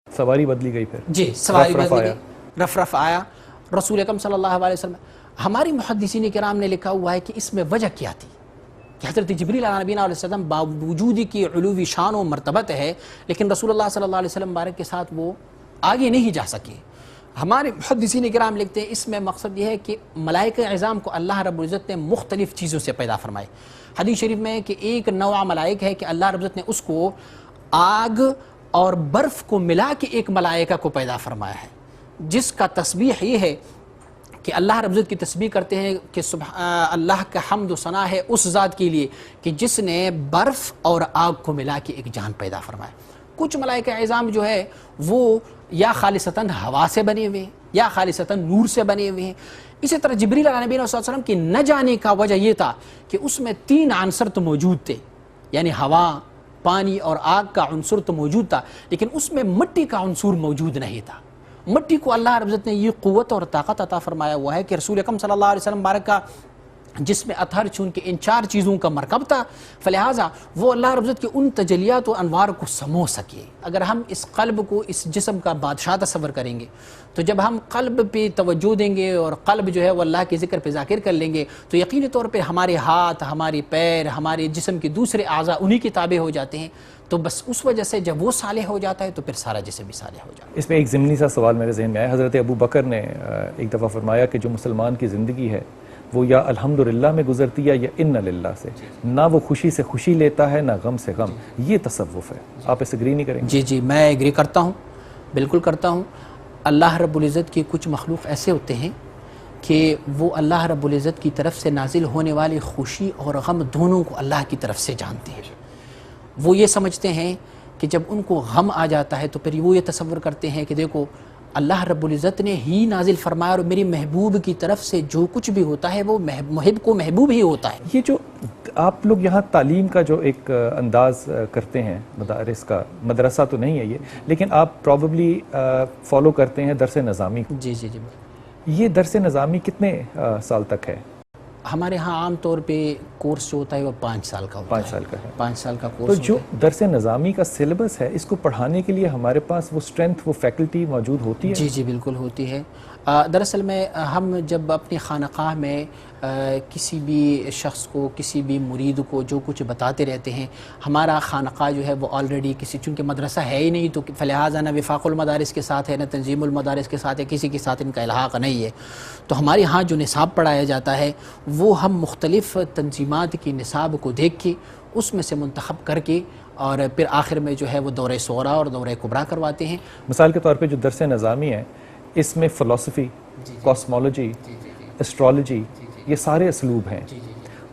سواری بدلی گئی پھر؟ جی، سواری بدلی گئی، رف آیا. رسول اکرم صلی اللہ علیہ وسلم، ہماری محدثین کرام نے لکھا ہوا ہے کہ اس میں وجہ کیا تھی کہ حضرت جبریل علیہ نبینا علیہ السلام باوجود کی علوی شان و مرتبت ہے لیکن رسول اللہ صلی اللہ علیہ وسلم مبارک کے ساتھ وہ آگے نہیں جا سکے. ہمارے محدثین کرام لکھتے ہیں اس میں مقصد یہ ہے کہ ملائکہ اعظام کو اللہ رب العزت نے مختلف چیزوں سے پیدا فرمائے. حدیث شریف میں کہ ایک نوع ملائک ہے کہ اللہ رب العزت نے اس کو آگ اور برف کو ملا کے ایک ملائکہ کو پیدا فرمایا ہے، جس کا تسبیح یہ ہے کہ اللہ رب العزت کی تسبیح کرتے ہیں کہ اللہ کا حمد و ثنا ہے اس ذات کے لیے کہ جس نے برف اور آگ کو ملا کے ایک جان پیدا فرمایا. کچھ ملائکہ اعظام جو ہے وہ یا خالصتاً ہوا سے بنے ہوئے ہیں یا خالصتاً نور سے بنے ہوئے ہیں. اسی طرح جبریل علیہ نبی صلی اللہ علیہ وسلم کی نہ جانے کا وجہ یہ تھا کہ اس میں 3 عنصر تو موجود تھے، یعنی ہوا، پانی اور آگ کا عنصر تو موجود تھا لیکن اس میں مٹی کا عنصر موجود نہیں تھا. مٹی کو اللہ رب العزت نے یہ قوت اور طاقت عطا فرمایا ہوا ہے کہ رسول اکرم صلی اللہ علیہ وسلم مبارک کا جس میں اطہر چونکہ ان 4 چیزوں کا مرکب تھا، فلہذا وہ اللہ رب العزت کے ان تجلیات و انوار کو سمو سکے. اگر ہم اس قلب کو اس جسم کا بادشاہ تصور کریں گے تو جب ہم قلب پہ توجہ دیں گے اور قلب جو ہے وہ اللہ کے ذکر پہ ذاکر کر لیں گے تو یقینی طور پہ ہمارے ہاتھ، ہمارے پیر، ہمارے جسم کے دوسرے اعضاء انہی کے تابع ہو جاتے ہیں. تو بس اس وجہ سے جب وہ صالح ہو جاتا ہے تو پھر سارا جسم بھی صالح ہو جاتا ہے. اس میں ایک ضمنی سا سوال میرے ذہن میں آیا. حضرت ابو بکر نے ایک دفعہ فرمایا کہ جو مسلمان کی زندگی ہے وہ یا الحمدللہ میں گزرتی ہے یا ان للہ سے، نہ وہ خوشی سے خوشی لیتا ہے نہ غم سے غم. یہ تصوف ہے. آپ اس ایگری نہیں کریں گے؟ جی میں ایگری کرتا ہوں، بالکل کرتا ہوں. اللہ رب العزت کے کچھ مخلوق ایسے ہوتے ہیں کہ وہ اللہ رب العزت کی طرف سے نازل ہونے والی خوشی اور غم دونوں کو اللہ کی طرف سے جانتے ہیں. وہ یہ سمجھتے ہیں کہ جب ان کو غم آ جاتا ہے تو پھر وہ یہ تصور کرتے ہیں کہ دیکھو اللہ رب العزت نے ہی نازل فرمایا اور میری محبوب کی طرف سے جو کچھ بھی ہوتا ہے وہ محب کو محبوب ہی ہوتا ہے. یہ جو آپ لوگ یہاں تعلیم کا جو ایک انداز کرتے ہیں، مدارس کا، مدرسہ تو نہیں ہے یہ، لیکن آپ پروبیبلی فالو کرتے ہیں درس نظامی. جی یہ درس نظامی کتنے سال تک ہے؟ ہمارے ہاں عام طور پہ کورس جو ہوتا ہے وہ 5 سال کا ہوتا ہے. 5 سال کا ہے. 5 سال کا تو کورس جو ہوتا ہے. درس نظامی کا سلیبس ہے اس کو پڑھانے کے لیے ہمارے پاس وہ اسٹرینتھ، وہ فیکلٹی موجود ہوتی ہے؟ جی جی بالکل ہوتی ہے. دراصل میں ہم جب اپنی خانقاہ میں کسی بھی شخص کو، کسی بھی مرید کو جو کچھ بتاتے رہتے ہیں، ہمارا خانقاہ جو ہے وہ آلریڈی کسی، چونکہ مدرسہ ہے ہی نہیں تو فلہٰذا نہ وفاق المدارس کے ساتھ ہے، نہ تنظیم المدارس کے ساتھ ہے، کسی کے ساتھ ان کا الحاق نہیں ہے. تو ہمارے ہاں جو نصاب پڑھایا جاتا ہے وہ ہم مختلف تنظیمات کی نصاب کو دیکھ کے اس میں سے منتخب کر کے اور پھر آخر میں جو ہے وہ دورہ صغریٰ اور دورہ کبریٰ کرواتے ہیں. مثال کے طور پہ جو درس نظامی ہے اس میں فلسفی، کاسمولوجی، اسٹرالوجی، یہ سارے اسلوب ہیں.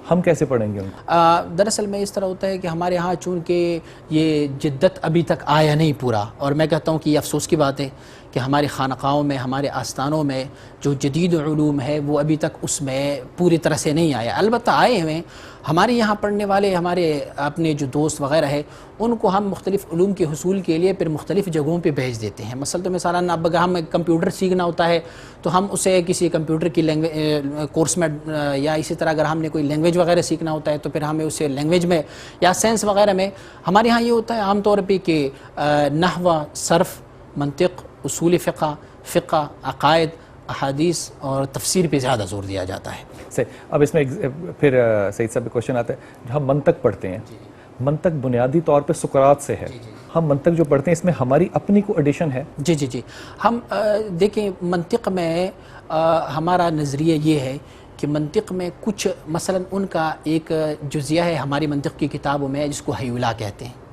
ہم کیسے پڑھیں گے ان کو؟ دراصل میں اس طرح ہوتا ہے کہ ہمارے ہاں چونکہ یہ جدت ابھی تک آیا نہیں پورا، اور میں کہتا ہوں کہ یہ افسوس کی بات ہے کہ ہماری خانقاہوں میں، ہمارے آستانوں میں جو جدید علوم ہے وہ ابھی تک اس میں پوری طرح سے نہیں آیا. البتہ آئے ہوئے ہمارے یہاں پڑھنے والے ہمارے اپنے جو دوست وغیرہ ہیں ان کو ہم مختلف علوم کے حصول کے لیے پھر مختلف جگہوں پہ بھیج دیتے ہیں. مثلاً اب اگر ہم کمپیوٹر سیکھنا ہوتا ہے تو ہم اسے کسی کمپیوٹر کی کورس میں، یا اسی طرح اگر ہم نے کوئی لینگویج وغیرہ سیکھنا ہوتا ہے تو پھر ہمیں اسے لینگویج میں یا سائنس وغیرہ میں. ہمارے ہاں یہ ہوتا ہے عام طور پہ کہ نحو، صرف، منطق، اصول فقہ، عقائد، احادیث اور تفسیر پہ زیادہ زور دیا جاتا ہے. اب اس میں پھر سعید صاحب کوشچن آتا ہے، جو ہم منطق پڑھتے ہیں، منطق بنیادی طور پہ سقراط سے ہے. ہم منطق جو پڑھتے ہیں اس میں ہماری اپنی کو ایڈیشن ہے؟ جی ہم دیکھیں منطق میں ہمارا نظریہ یہ ہے کہ منطق میں کچھ مثلا ان کا ایک جزیہ ہے ہماری منطق کی کتابوں میں جس کو حیولا کہتے ہیں.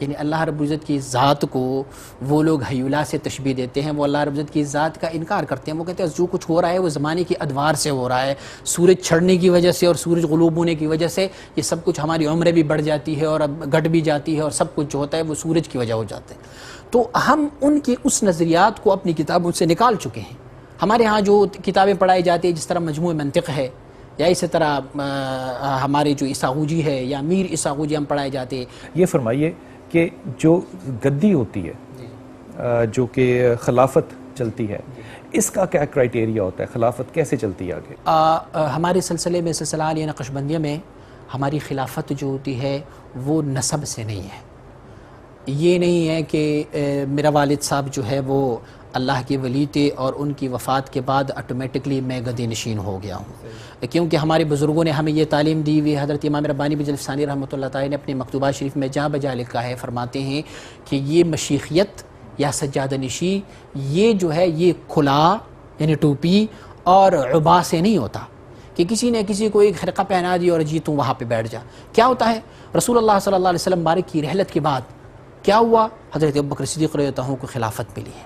یعنی اللہ رب العزت کی ذات کو وہ لوگ حیولا سے تشبیہ دیتے ہیں، وہ اللہ رب العزت کی ذات کا انکار کرتے ہیں. وہ کہتے ہیں جو کچھ ہو رہا ہے وہ زمانے کی ادوار سے ہو رہا ہے، سورج چھڑنے کی وجہ سے اور سورج غروب ہونے کی وجہ سے یہ سب کچھ، ہماری عمریں بھی بڑھ جاتی ہے اور اب گھٹ بھی جاتی ہے، اور سب کچھ جو ہوتا ہے وہ سورج کی وجہ ہو جاتا ہے. تو ہم ان کی اس نظریات کو اپنی کتابوں سے نکال چکے ہیں. ہمارے ہاں جو کتابیں پڑھائی جاتی ہیں جس طرح مجموع منطق ہے، یا اسی طرح ہمارے جو اساغوجی ہے یا میر اساغوجی ہم پڑھائے جاتے ہیں. یہ فرمائیے کہ جو گدی ہوتی ہے، جو کہ خلافت چلتی ہے، اس کا کیا کرائٹیریا ہوتا ہے؟ خلافت کیسے چلتی ہے آگے؟ ہمارے سلسلے میں، سلسلہ عالیہ نقشبندیہ میں، ہماری خلافت جو ہوتی ہے وہ نسب سے نہیں ہے. یہ نہیں ہے کہ میرا والد صاحب جو ہے وہ اللہ کے ولی تھے اور ان کی وفات کے بعد آٹومیٹکلی میں گدی نشین ہو گیا ہوں. کیونکہ ہمارے بزرگوں نے ہمیں یہ تعلیم دی ہوئی. حضرت امام ربانی بجلی ثانی رحمۃ اللہ تعالی نے اپنے مکتوبات شریف میں جا بجا لکھا ہے، فرماتے ہیں کہ یہ مشیخیت یا سجادہ نشی یہ جو ہے یہ کھلا یعنی ٹوپی اور عبا سے نہیں ہوتا کہ کسی نے کسی کو ایک خرقہ پہنا دی اور جی تم وہاں پہ بیٹھ جا. کیا ہوتا ہے؟ رسول اللہ صلی اللہ علیہ وسلم بارک کی رحلت کے بعد کیا ہوا؟ حضرت ابوبکر صدیق رضی اللہ عنہ کو خلافت ملی ہے.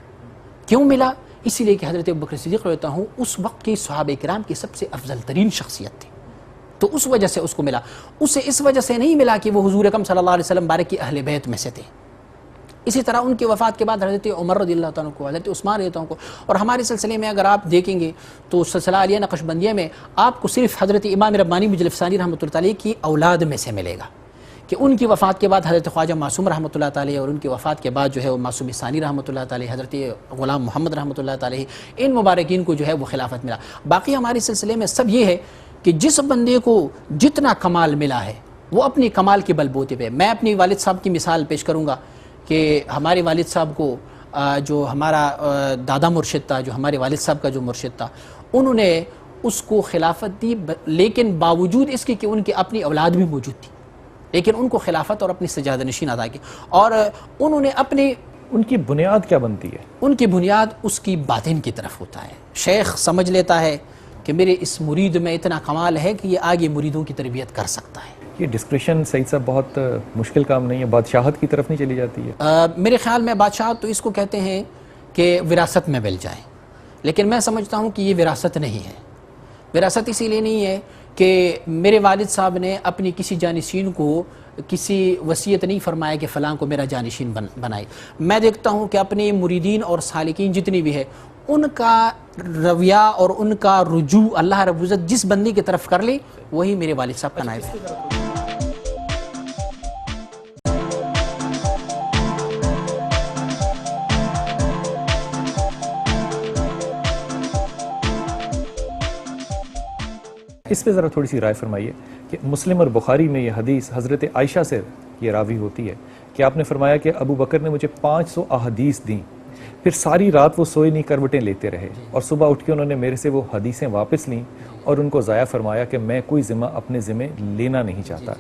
کیوں ملا؟ اسی لیے کہ حضرت ابوبکر صدیق رضی اللہ عنہ اس وقت کے صحابہ کرام کی سب سے افضل ترین شخصیت تھی، تو اس وجہ سے اس کو ملا. اسے اس وجہ سے نہیں ملا کہ وہ حضور اکرم صلی اللہ علیہ وسلم بارک کی اہل بیت میں سے تھے. اسی طرح ان کی وفات کے بعد حضرت عمر رضی اللہ عنہ کو، حضرت عثمان رضی اللہ عنہ کو، اور ہمارے سلسلے میں اگر آپ دیکھیں گے تو سلسلہ عالیہ نقشبندیہ میں آپ کو صرف حضرت امام ربانی بجلی ثانی رحمۃ اللہ علیہ کی اولاد میں سے ملے گا کہ ان کی وفات کے بعد حضرت خواجہ معصوم رحمۃ اللہ تعالی، اور ان کی وفات کے بعد جو ہے وہ معصوم ثانی رحمۃ اللہ تعالی، حضرت غلام محمد رحمۃ اللہ تعالی، ان مبارکین کو جو ہے وہ خلافت ملا. باقی ہمارے سلسلے میں سب یہ ہے کہ جس بندے کو جتنا کمال ملا ہے وہ اپنی کمال کے بل بوتے پہ. میں اپنی والد صاحب کی مثال پیش کروں گا کہ ہمارے والد صاحب کو جو ہمارا دادا مرشد تھا، جو ہمارے والد صاحب کا جو مرشد تھا، انہوں نے اس کو خلافت دی، لیکن باوجود اس کے کہ ان کی اپنی اولاد بھی موجود تھی، لیکن ان کو خلافت اور اپنی سجادہ نشین عطا کی. اور انہوں نے اپنی، ان کی بنیاد کیا بنتی ہے؟ ان کی بنیاد اس کی باطن کی طرف ہوتا ہے. شیخ سمجھ لیتا ہے کہ میرے اس مرید میں اتنا کمال ہے کہ یہ آگے مریدوں کی تربیت کر سکتا ہے. یہ ڈسکریشن سعید صاحب بہت مشکل کام نہیں ہے؟ بادشاہت کی طرف نہیں چلی جاتی ہے؟ میرے خیال میں بادشاہت تو اس کو کہتے ہیں کہ وراثت میں مل جائے، لیکن میں سمجھتا ہوں کہ یہ وراثت نہیں ہے. وراثت اسی لیے نہیں ہے کہ میرے والد صاحب نے اپنی کسی جانشین کو کسی وصیت نہیں فرمایا کہ فلاں کو میرا جانشین بنائے. میں دیکھتا ہوں کہ اپنے مریدین اور سالکین جتنی بھی ہے ان کا رویہ اور ان کا رجوع اللہ رب العزت جس بندے کی طرف کر لے وہی میرے والد صاحب کا نائب ہے. اس پہ ذرا تھوڑی سی رائے فرمائیے کہ مسلم اور بخاری میں یہ حدیث حضرت عائشہ سے یہ راوی ہوتی ہے کہ آپ نے فرمایا کہ ابو بکر نے مجھے 500 احادیث دیں، پھر ساری رات وہ سوئے نہیں، کروٹیں لیتے رہے، اور صبح اٹھ کے انہوں نے میرے سے وہ حدیثیں واپس لیں اور ان کو ضائع فرمایا کہ میں کوئی ذمہ اپنے ذمہ لینا نہیں چاہتا۔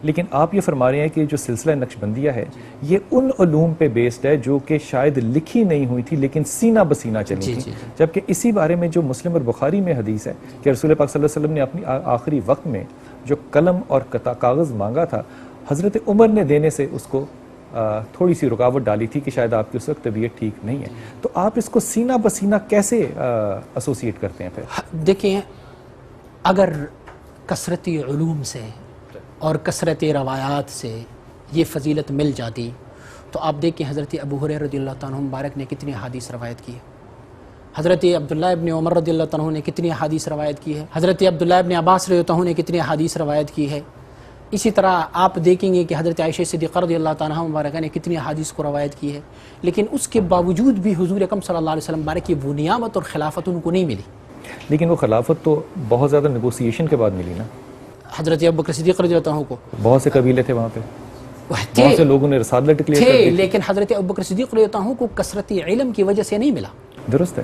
لیکن آپ یہ فرما رہے ہیں کہ جو سلسلہ نقشبندیہ ہے یہ ان علوم پہ بیسڈ ہے جو کہ شاید لکھی نہیں ہوئی تھی لیکن سینہ بسینہ چلی تھی، جبکہ اسی بارے میں جو مسلم اور بخاری میں حدیث ہے کہ رسول پاک صلی اللہ علیہ وسلم نے اپنی آخری وقت میں جو قلم اور کاغذ مانگا تھا، حضرت عمر نے دینے سے اس کو تھوڑی سی رکاوٹ ڈالی تھی کہ شاید آپ کی اس وقت طبیعت ٹھیک نہیں ہے، تو آپ اس کو سینہ بسینہ کیسے ایسوسیٹ کرتے ہیں پھر؟ دیکھیں، اگر کثرتی علوم سے اور کثرتی روایات سے یہ فضیلت مل جاتی تو آپ دیکھیں حضرت ابو ہریرہ رضی اللہ عنہ مبارک نے کتنی حدیث روایت کی ہے، حضرت عبداللہ ابن عمر رضی اللہ عنہ نے کتنی حدیث روایت کی ہے، حضرت عبداللہ ابن عباس رضی اللہ عنہ نے کتنی حدیث روایت کی ہے۔ اسی طرح آپ دیکھیں گے کہ حضرت عائشہ صدیقہ رضی اللہ عنہ مبارکہ نے کتنی حدیث کو روایت کی ہے، لیکن اس کے باوجود بھی حضور اکرم صلی اللہ علیہ وسلم مبارک کی وہ نعمت اور خلافت ان کو نہیں ملی۔ لیکن وہ خلافت تو بہت زیادہ نیگوسیشن کے بعد ملی نا، حضرت ابوبکر صدیق رضی اللہ عنہ کو بہت سے قبیلے تھے وہاں پہ، تھے بہت سے لوگوں نے رسالت ڈکلیئر کر دی، لیکن حضرت ابوبکر صدیق رضی اللہ عنہ کو کثرتی علم کی وجہ سے نہیں ملا۔ درست ہے۔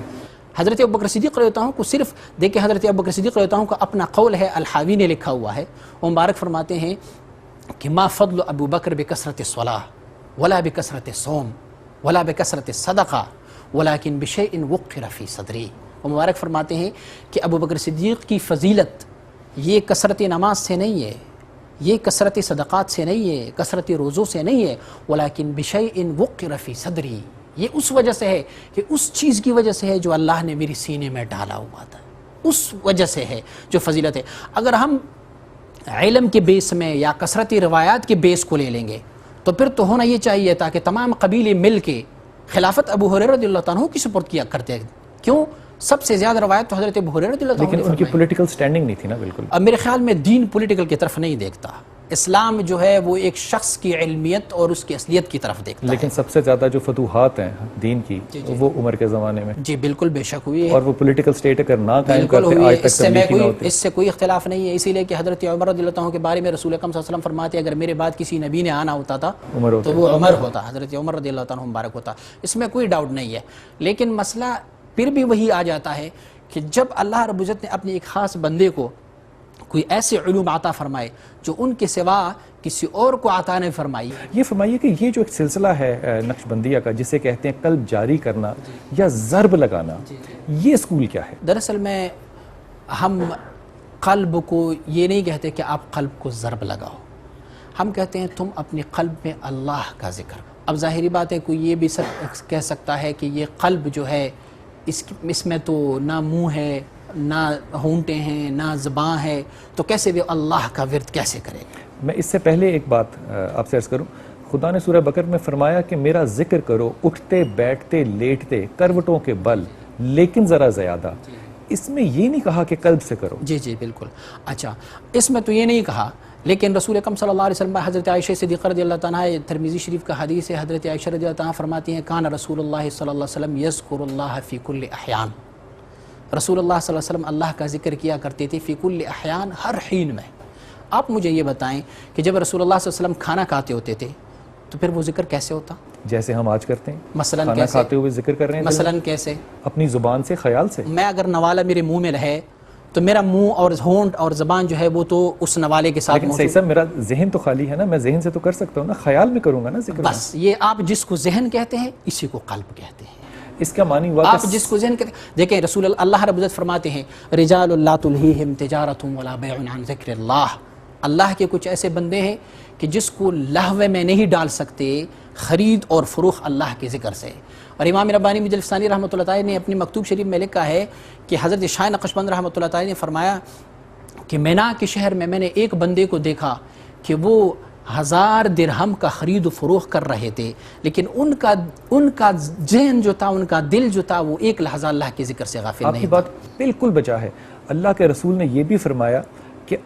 حضرت ابوبکر صدیق رضی اللہ عنہ کو صرف دیکھیں، حضرت ابوبکر صدیق رضی اللہ عنہ کا اپنا قول ہے، الحاوی نے لکھا ہوا ہے، وہ مبارک فرماتے ہیں کہ ما فضل ابو بکر بکثرت الصلاۃ ولا بکثرت الصوم ولا بکثرت الصدقہ ولکن بشیء وقر فی صدری۔ وہ مبارک فرماتے ہیں کہ ابو بکر صدیق کی فضیلت یہ کثرت نماز سے نہیں ہے، یہ کثرت صدقات سے نہیں ہے، کثرت روزوں سے نہیں ہے، ولیکن بشیء وقر فی صدری، یہ اس وجہ سے ہے کہ اس چیز کی وجہ سے ہے جو اللہ نے میری سینے میں ڈالا ہوا تھا، اس وجہ سے ہے جو فضیلت ہے۔ اگر ہم علم کے بیس میں یا کثرتی روایات کے بیس کو لے لیں گے تو پھر تو ہونا یہ چاہیے تھا کہ تمام قبیلے مل کے خلافت ابو ہریرہ رضی اللہ عنہ کی سپورٹ کیا کرتے ہیں۔ کیوں؟ سب سے زیادہ روایت تو حضرت ابو ہریرہ رضی اللہ عنہ، لیکن ان کی پولیٹیکل سٹینڈنگ نہیں تھی نا بالکل۔ اب میرے خیال میں دین پولیٹیکل کی طرف نہیں دیکھتا، اسلام جو ہے وہ ایک شخص کی علمیت اور اس کی اصلیت کی طرف دیکھتا ہے۔ لیکن سب سے زیادہ جو فتوحات ہیں دین کی وہ عمر کے زمانے میں، جی بالکل بے شک ہوئی ہے، اور وہ پولیٹیکل سٹیٹ اگر نہ قائم بالکل کرتے ہوئی آج ہے، تک تبلیغ نہ ہوتے۔ اس سے کوئی اختلاف نہیں ہے، اسی لیے کہ حضرت عمر رضی اللہ عنہ کے بارے میں رسول اکرم صلی اللہ علیہ وسلم فرماتے ہیں اگر میرے بعد کسی نبی نے آنا ہوتا تھا تو وہ عمر ہوتا، حضرت عمر رضی اللہ عنہ مبارک ہوتا، اس میں کوئی ڈاؤٹ نہیں ہے۔ لیکن مسئلہ پھر بھی وہی آ جاتا ہے کہ جب اللہ رب العزت نے اپنے ایک خاص بندے کو کوئی ایسے علوم عطا فرمائے جو ان کے سوا کسی اور کو عطا نہیں فرمائی۔ یہ فرمائیے کہ یہ جو ایک سلسلہ ہے نقشبندیہ کا جسے کہتے ہیں قلب جاری کرنا یا ضرب لگانا، یہ اسکول کیا ہے؟ دراصل میں ہم قلب کو یہ نہیں کہتے کہ آپ قلب کو ضرب لگاؤ، ہم کہتے ہیں تم اپنی قلب میں اللہ کا ذکر۔ اب ظاہری بات ہے کوئی یہ بھی کہہ سکتا ہے کہ یہ قلب جو ہے اس میں تو نہ منہ ہے، نہ ہونٹیں ہیں، نہ زباں ہے، تو کیسے بھی اللہ کا ورد کیسے کرے گا؟ میں اس سے پہلے ایک بات آپ سے عرض کروں، خدا نے سورہ بقرہ میں فرمایا کہ میرا ذکر کرو اٹھتے بیٹھتے لیٹتے کروٹوں کے بل، لیکن ذرا زیادہ۔ اس میں یہ نہیں کہا کہ قلب سے کرو۔ جی جی بالکل۔ اچھا، اس میں تو یہ نہیں کہا، لیکن رسول اکرم صلی اللہ علیہ وسلم حضرت عائشہ صدیقہ رضی اللہ عنہ، ترمذی شریف کا حدیث ہے، حضرت عائشہ رضی اللہ عنہ فرماتی ہیں کان رسول اللہ صلی اللہ علیہ وسلم یذکر اللہ فی کل احیان، رسول اللہ صلی اللہ علیہ وسلم اللہ کا ذکر کیا کرتے تھے فی کل احیان، ہر حین میں۔ آپ مجھے یہ بتائیں کہ جب رسول اللہ صلی اللہ علیہ وسلم کھانا کھاتے ہوتے تھے تو پھر وہ ذکر کیسے ہوتا؟ جیسے ہم آج کرتے ہیں، مثلاً کھانا کیسے؟ کھاتے ہوئے ذکر کر رہے ہیں، مثلاً کیسے؟ اپنی زبان سے، خیال سے۔ میں اگر نوالہ میرے منہ میں رہے تو میرا منہ اور ہونٹ اور زبان جو ہے وہ تو اس نوالے کے ساتھ لیکن صحیح صاحب میرا ذہن تو خالی ہے نا، میں ذہن سے تو کر سکتا ہوں نا، خیال میں کروں گا نا ذکر۔ بس یہ آپ جس کو ذہن کہتے ہیں اسی کو قلب کہتے ہیں۔ اس کا معنی ہوا آپ جس کو ذہن کہتے ہیں، دیکھیں رسول اللہ رب العزت فرماتے ہیں رجال لا تلہیہم تجارۃ ولا بیع عن ذکر اللہ، اللہ کے کچھ ایسے بندے ہیں کہ جس کو لہو میں نہیں ڈال سکتے خرید اور فروخت اللہ کے ذکر سے۔ اور امام ربانی مجلس ثانی رحمۃ اللہ تعالی نے اپنی مکتوب شریف میں لکھا ہے کہ حضرت شاہ نقشبند رحمۃ اللہ تعالی نے فرمایا کہ مینا کے شہر میں میں نے ایک بندے کو دیکھا کہ وہ 1000 درہم کا خرید و فروخت کر رہے تھے، لیکن ان کا ذہن جو تھا، ان کا دل جو تھا، وہ ایک لحظہ اللہ کے ذکر سے غافل نہیں تھا۔ آپ کی بات بالکل بچا ہے۔ اللہ کے رسول نے یہ بھی فرمایا کہ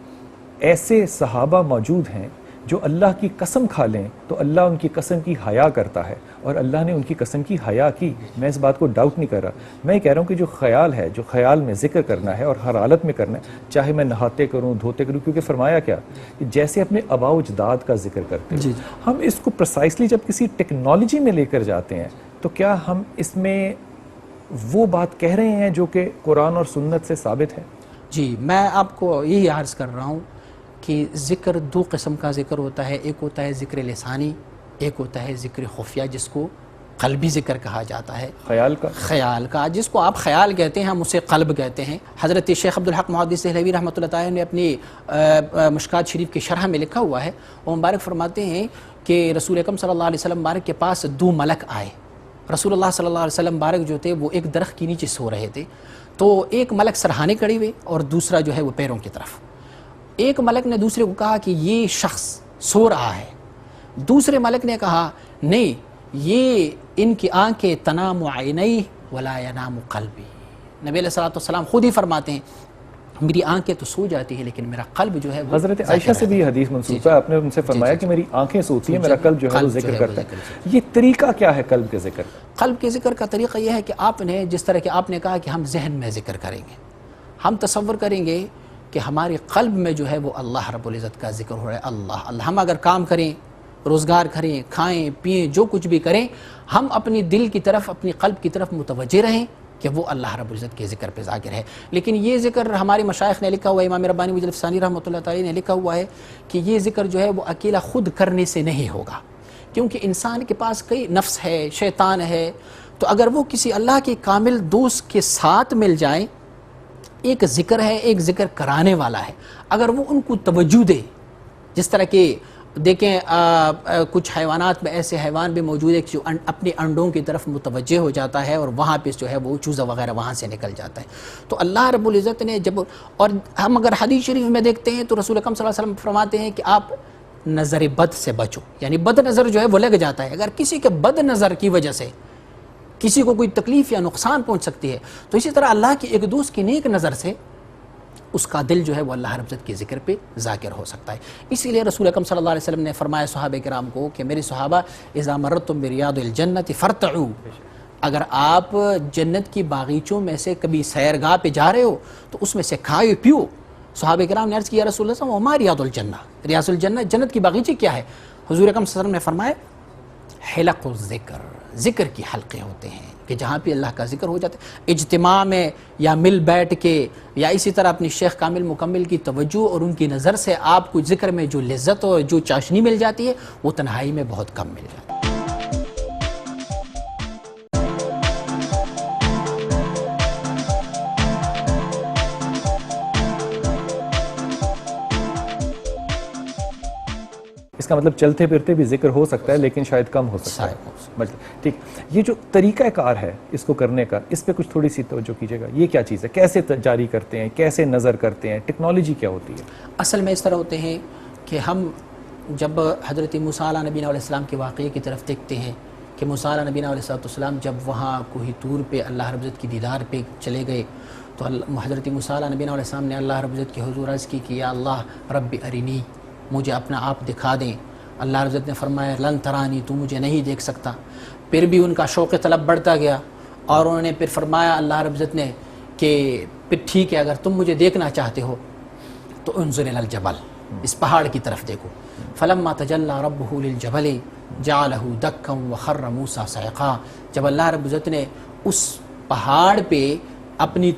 ایسے صحابہ موجود ہیں جو اللہ کی قسم کھا لیں تو اللہ ان کی قسم کی حیا کرتا ہے، اور اللہ نے ان کی قسم کی حیا کی. میں اس بات کو ڈاؤٹ نہیں کر رہا. میں یہ کہہ رہا ہوں کہ جو خیال ہے، جو خیال میں ذکر کرنا ہے اور ہر حالت میں کرنا ہے، چاہے میں نہاتے کروں دھوتے کروں، کیونکہ فرمایا کیا کہ جیسے اپنے آباء و اجداد کا ذکر کرتے ہیں، ہم اس کو پرسائسلی جب کسی ٹیکنالوجی میں لے کر جاتے ہیں تو کیا ہم اس میں وہ بات کہہ رہے ہیں جو کہ قرآن اور سنت سے ثابت ہے؟ جی، میں آپ کو یہی عرض کر رہا ہوں کہ ذکر دو قسم کا ذکر ہوتا ہے. ایک ہوتا ہے ذکر لسانی، ایک ہوتا ہے ذکر خفیہ جس کو قلبی ذکر کہا جاتا ہے. خیال کا جس کو آپ خیال کہتے ہیں، ہم اسے قلب کہتے ہیں. حضرت شیخ عبدالحق محدث دہلوی رحمۃ اللہ تعالیٰ نے اپنی مشکات شریف کی شرح میں لکھا ہوا ہے، وہ مبارک فرماتے ہیں کہ رسول اکرم صلی اللہ علیہ وسلم مبارک کے پاس دو ملک آئے. رسول اللہ صلی اللہ علیہ وسلم مبارک جو تھے وہ ایک درخت کے نیچے سو رہے تھے. تو ایک ملک سرہانے کھڑے ہوئے اور دوسرا جو ہے وہ پیروں کی طرف. ایک ملک نے دوسرے کو کہا کہ یہ شخص سو رہا ہے. دوسرے ملک نے کہا نہیں، یہ ان کی آنکھیں تنام عینی ولا ینام قلبی. نبی علیہ الصلوۃ والسلام خود ہی فرماتے ہیں میری آنکھیں تو سو جاتی ہیں لیکن میرا قلب جو ہے وہ. حضرت عائشہ سے بھی یہ حدیث منسوب ہے، آپ نے ان سے فرمایا کہ میری آنکھیں سوتی ہیں، میرا قلب جو ہے وہ ذکر کرتا ہے. یہ طریقہ کیا ہے قلب کے ذکر؟ قلب کے ذکر کا طریقہ یہ ہے کہ آپ نے جس طرح کہ آپ نے کہا کہ ہم ذہن میں ذکر کریں گے، ہم تصور کریں گے کہ ہمارے قلب میں جو ہے وہ اللہ رب العزت کا ذکر ہو رہا ہے. اللہ ہم اگر کام کریں، روزگار کریں، کھائیں پئیں، جو کچھ بھی کریں، ہم اپنی دل کی طرف، اپنی قلب کی طرف متوجہ رہیں کہ وہ اللہ رب العزت کے ذکر پہ ذاکر ہے. لیکن یہ ذکر ہمارے مشائخ نے لکھا ہوا ہے، امام ربانی مجلس ثانی رحمۃ اللہ تعالی نے لکھا ہوا ہے کہ یہ ذکر جو ہے وہ اکیلا خود کرنے سے نہیں ہوگا، کیونکہ انسان کے پاس کئی نفس ہے، شیطان ہے. تو اگر وہ کسی اللہ کے کامل دوست کے ساتھ مل جائیں، ایک ذکر ہے، ایک ذکر کرانے والا ہے، اگر وہ ان کو توجہ دے، جس طرح کہ دیکھیں کچھ حیوانات میں ایسے حیوان بھی موجود ہے جو اپنے انڈوں کی طرف متوجہ ہو جاتا ہے اور وہاں پہ جو ہے وہ چوزہ وغیرہ وہاں سے نکل جاتا ہے. تو اللہ رب العزت نے جب، اور ہم اگر حدیث شریف میں دیکھتے ہیں تو رسول اکرم صلی اللہ علیہ وسلم فرماتے ہیں کہ آپ نظر بد سے بچو، یعنی بد نظر جو ہے وہ لگ جاتا ہے. اگر کسی کے بد نظر کی وجہ سے کسی کو کوئی تکلیف یا نقصان پہنچ سکتی ہے، تو اسی طرح اللہ کی ایک دوست کی نیک نظر سے اس کا دل جو ہے وہ اللہ رب العزت کے ذکر پہ ذاکر ہو سکتا ہے. اسی لیے رسول اکرم صلی اللہ علیہ وسلم نے فرمایا صحابہ کرام کو کہ میرے صحابہ اذا مرتم بریاض الجنت فرتعوا، اگر آپ جنت کی باغیچوں میں سے کبھی سیرگاہ پہ جا رہے ہو تو اس میں سے کھائے پیو. صحابہ کرام نے عرض کیا رسول اللہ صلی اللہ علیہ وسلم وما ریاض الجنہ، ریاض الجنہ جنت کی باغیچے کیا ہے؟ حضور اکرم صلی اللہ علیہ وسلم نے فرمایا حلق الذکر، ذکر کی حلقے ہوتے ہیں کہ جہاں پہ اللہ کا ذکر ہو جاتا ہے. اجتماع میں یا مل بیٹھ کے یا اسی طرح اپنی شیخ کامل مکمل کی توجہ اور ان کی نظر سے آپ کو ذکر میں جو لذت اور جو چاشنی مل جاتی ہے وہ تنہائی میں بہت کم مل جاتی ہے. اس کا مطلب چلتے پھرتے بھی ذکر ہو سکتا ہے لیکن شاید کم ہو سکتا ہے. ٹھیک، یہ جو طریقہ کار ہے اس کو کرنے کا، اس پہ کچھ تھوڑی سی توجہ کیجیے گا. یہ کیا چیز ہے؟ کیسے جاری کرتے ہیں؟ کیسے نظر کرتے ہیں؟ ٹیکنالوجی کیا ہوتی ہے؟ اصل میں اس طرح ہوتے ہیں کہ ہم جب حضرت موسیٰ علیہ نبینا علیہ السلام کے واقعے کی طرف دیکھتے ہیں کہ موسیٰ علیہ نبینا علیہ السلام جب وہاں کوہ طور پہ اللہ رب العزت کی دیدار پہ چلے گئے تو حضرت موسیٰ علیہ نبینا علیہ السلام نے اللہ رب العزت کے حضور عرض کی کہ یا اللہ رب ارینی، مجھے اپنا آپ دکھا دیں. اللہ رب العزت نے فرمایا لن ترانی، تو مجھے نہیں دیکھ سکتا. پھر بھی ان کا شوق طلب بڑھتا گیا اور انہوں نے پھر فرمایا اللہ رب العزت نے کہ پھر ٹھیک ہے اگر تم مجھے دیکھنا چاہتے ہو تو انظر الی الجبل، اس پہاڑ کی طرف دیکھو. فلما تجلی ربہ للجبل جعلہ دکا وخر موسیٰ صعقا، جب اللہ رب العزت نے اس پہاڑ پہ اپنی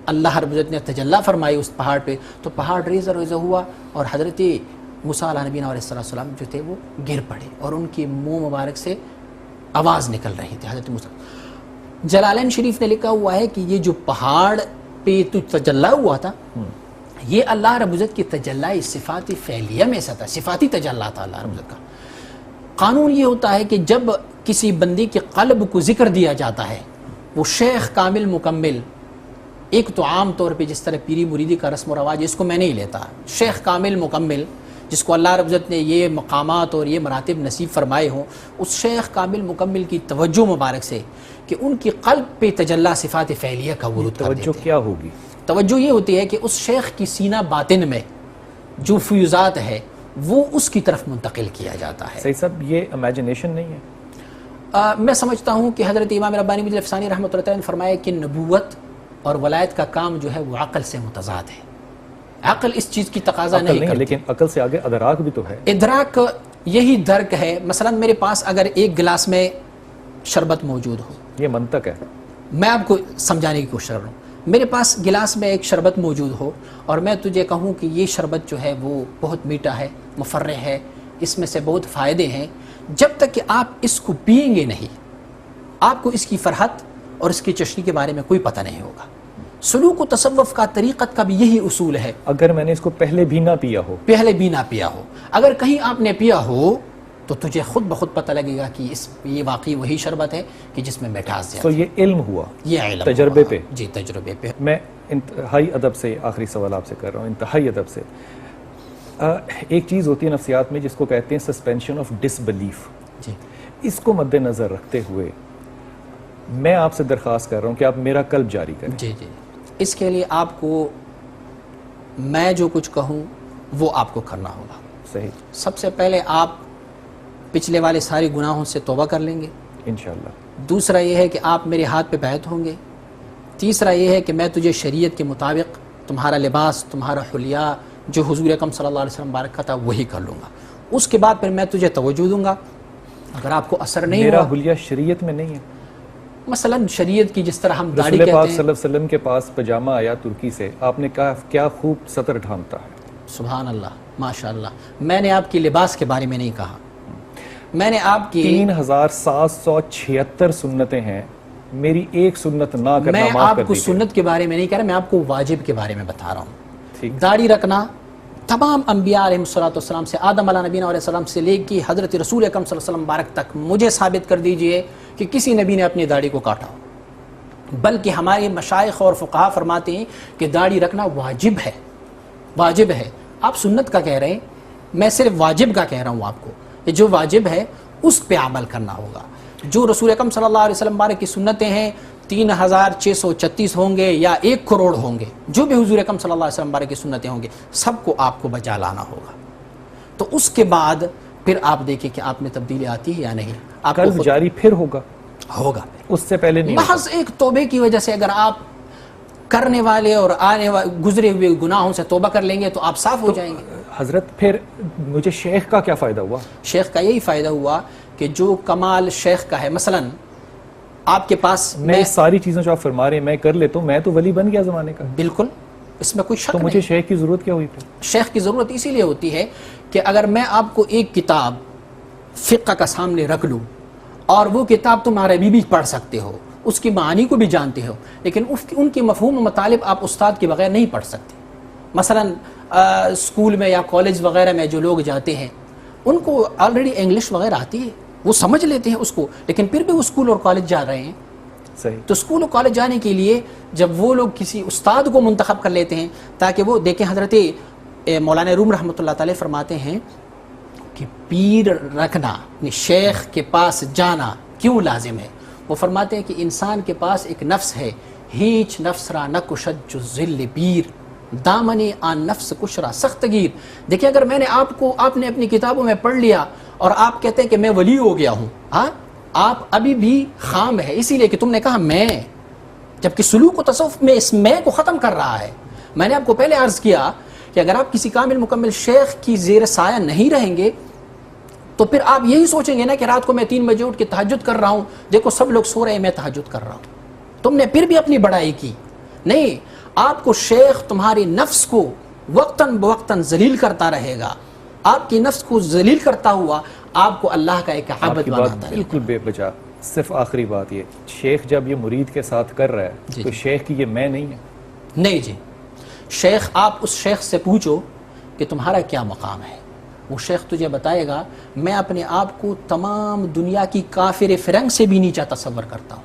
اللہ رب العزت نے تجلی فرمائی اس پہاڑ پہ تو پہاڑ ریزہ ریزہ ہوا اور حضرت موسیٰ علیہ نبینا علیہ السلام جو تھے وہ گر پڑے اور ان کی منہ مبارک سے آواز نکل رہی تھی. حضرت موسیٰ، جلالین شریف نے لکھا ہوا ہے کہ یہ جو پہاڑ پہ تو تجلی ہوا تھا یہ اللہ رب العزت کی تجلی صفات فعلیہ میں سے تھا، صفاتی تجلی تھا اللہ رب العزت کا. قانون یہ ہوتا ہے کہ جب کسی بندے کے قلب کو ذکر دیا جاتا ہے، وہ شیخ کامل مکمل، ایک تو عام طور پہ جس طرح پیری مریدی کا رسم و رواج اس کو میں نہیں لیتا، شیخ کامل مکمل جس کو اللہ رب العزت نے یہ مقامات اور یہ مراتب نصیب فرمائے ہوں، اس شیخ کامل مکمل کی توجہ مبارک سے کہ ان کی قلب پہ تجلی صفات فعلیہ کا ورود کر دیتے ہیں. توجہ کیا ہوگی؟ توجہ یہ ہوتی ہے کہ اس شیخ کی سینہ باطن میں جو فیوزات ہے وہ اس کی طرف منتقل کیا جاتا ہے. سید صاحب یہ امیجنیشن نہیں ہے؟ میں سمجھتا ہوں کہ حضرت امام ربانی مجد الافسانی رحمۃ اللہ علیہ نے فرمایا کہ نبوت اور ولایت کا کام جو ہے وہ عقل سے متضاد ہے. عقل اس چیز کی تقاضا نہیں کرتی. لیکن عقل سے آگے ادراک بھی تو ہے. ادراک یہی درک ہے. مثلا میرے پاس اگر ایک گلاس میں شربت موجود ہو، یہ منطق ہے، میں آپ کو سمجھانے کی کوشش کر رہا ہوں. میرے پاس گلاس میں ایک شربت موجود ہو اور میں تجھے کہوں کہ یہ شربت جو ہے وہ بہت میٹھا ہے، مفرح ہے، اس میں سے بہت فائدے ہیں، جب تک کہ آپ اس کو پئیں گے نہیں آپ کو اس کی فرحت اور اس کی چشنی کے بارے میں کوئی پتہ نہیں ہوگا. سلوک و تصوف کا طریقت کا بھی یہی اصول ہے. اگر میں نے اس کو پہلے بھی نہ پیا ہو، اگر کہیں آپ نے پیا ہو تو تجھے خود بخود پتہ لگے گا کہ یہ واقعی وہی شربت ہے کہ جس میں مٹھاس زیادہ. تو یہ علم ہوا، یہ علم تجربے ہوا. پہ. جی تجربے پہ. میں انتہائی ادب سے آخری سوال آپ سے کر رہا ہوں، انتہائی ادب سے. ایک چیز ہوتی ہے نفسیات میں جس کو کہتے ہیں سسپینشن آف ڈس بلیف. جی اس کو مد نظر رکھتے ہوئے میں آپ سے درخواست کر رہا ہوں کہ آپ میرا قلب جاری کریں. جی جی. اس کے لیے آپ کو میں جو کچھ کہوں وہ آپ کو کرنا ہوگا. صحیح. سب سے پہلے آپ پچھلے والے سارے گناہوں سے توبہ کر لیں گے انشاءاللہ. دوسرا یہ ہے کہ آپ میرے ہاتھ پہ بیعت ہوں گے. تیسرا یہ ہے کہ میں تجھے شریعت کے مطابق تمہارا لباس، تمہارا حلیہ جو حضور اکرم صلی اللہ علیہ وسلم بارک کا تھا وہی کر لوں گا. اس کے بعد پھر میں تجھے توجہ دوں گا. اگر آپ کو اثر نہیں میرا ہوا، حلیہ شریعت میں نہیں ہے. مثلا شریعت کی جس طرح ہم داڑھی رسول کہتے پاک ہیں. صلی اللہ علیہ وسلم کے پاس پجامہ آیا ترکی سے، آپ نے کہا کیا خوب سطر ڈھانپتا ہے. سبحان اللہ، ماشاء اللہ. میں نے آپ کی لباس کے بارے میں نہیں کہا، میں نے آپ کی 3776 سنتیں ہیں، میری ایک سنت نہ کرنا میں معاف آپ کر کو دیجیے. سنت کے بارے میں نہیں کہہ رہا، میں آپ کو واجب کے بارے میں بتا رہا ہوں. ٹھیک. داڑھی رکھنا تمام انبیاء علیہ السلام سے آدم علیہ نبینا علیہ السلام سے لے کے حضرت رسول اکرم صلی اللہ علیہ وسلم مبارک تک مجھے ثابت کر دیجئے کہ کسی نبی نے اپنی داڑھی کو کاٹا ہو. بلکہ ہمارے مشائخ اور فقہا فرماتے ہیں کہ داڑھی رکھنا واجب ہے. واجب ہے. آپ سنت کا کہہ رہے ہیں، میں صرف واجب کا کہہ رہا ہوں آپ کو. یہ جو واجب ہے اس پہ عمل کرنا ہوگا. جو رسول اکرم صلی اللہ علیہ وسلم مبارک کی سنتیں ہیں 3636 ہوں گے یا 1 کروڑ ہوں گے، جو بھی حضور اکرم صلی اللہ علیہ وسلم مبارک کی سنتیں ہوں گے سب کو آپ کو بجا لانا ہوگا. تو اس کے بعد پھر آپ دیکھیں کہ آپ میں تبدیلی آتی ہے یا نہیں. آپ قلب جاری پھر ہوگا، اس سے پہلے نہیں. محض ایک توبے کی وجہ سے اگر آپ کرنے والے اور آنے والے گزرے ہوئے گناہوں سے توبہ کر لیں گے تو آپ صاف ہو جائیں گے. حضرت پھر مجھے شیخ کا کیا فائدہ ہوا؟ شیخ کا یہی فائدہ ہوا کہ جو کمال شیخ کا ہے، مثلا آپ کے پاس میں ساری چیزیں جو آپ فرما رہے ہیں میں کر لیتا ہوں، میں تو ولی بن گیا زمانے کا. بالکل، اس میں کوئی شک تو نہیں. مجھے شیخ کی ضرورت کیا ہوئی پھر؟ شیخ کی ضرورت اسی لیے ہوتی ہے کہ اگر میں آپ کو ایک کتاب فقہ کا سامنے رکھ لوں اور وہ کتاب تم عربی بھی پڑھ سکتے ہو، اس کی معانی کو بھی جانتے ہو، لیکن ان کے مفہوم و مطالب آپ استاد کے بغیر نہیں پڑھ سکتے. مثلا اسکول میں یا کالج وغیرہ میں جو لوگ جاتے ہیں ان کو آلریڈی انگلش وغیرہ آتی ہے، وہ سمجھ لیتے ہیں اس کو، لیکن پھر بھی وہ اسکول اور کالج جا رہے ہیں. صحیح. تو اسکول اور کالج جانے کے لیے جب وہ لوگ کسی استاد کو منتخب کر لیتے ہیں تاکہ وہ دیکھیں، حضرت مولانا روم رحمۃ اللہ تعالی فرماتے ہیں کہ پیر رکھنا یعنی شیخ کے پاس جانا کیوں لازم ہے. وہ فرماتے ہیں کہ انسان کے پاس ایک نفس ہے، ہیچ نفس را نہ کشد جو ذل پیر، دامنی آن نفس کشرا سخت گیر. دیکھیں اگر میں نے آپ نے اپنی کتابوں میں پڑھ لیا اور آپ کہتے ہیں کہ میں ولی ہو گیا ہوں، ہاں آپ ابھی بھی خام ہے، اسی لیے کہ تم نے کہا میں، جبکہ سلوک و تصوف میں اس میں کو ختم کر رہا ہے. میں نے آپ کو پہلے عرض کیا کہ اگر آپ کسی کامل مکمل شیخ کی زیر سایہ نہیں رہیں گے تو پھر آپ یہی سوچیں گے نا کہ رات کو میں 3 بجے اٹھ کے تہجد کر رہا ہوں، دیکھو سب لوگ سو رہے ہیں میں تہجد کر رہا ہوں. تم نے پھر بھی اپنی بڑائی کی. نہیں، آپ کو شیخ تمہاری نفس کو وقتاً بوقتاً ذلیل کرتا رہے گا. آپ کی نفس کو ذلیل کرتا ہوا آپ کو اللہ کا ایک عبد بناتا ہے. بالکل بے بجا. صرف آخری بات یہ، شیخ جب یہ مرید کے ساتھ کر رہا ہے تو شیخ کی یہ میں نہیں ہے. نہیں جی، شیخ آپ اس شیخ سے پوچھو کہ تمہارا کیا مقام ہے، وہ شیخ تجھے بتائے گا. میں اپنے آپ کو تمام دنیا کی کافر فرنگ سے بھی نیچا تصور کرتا ہوں.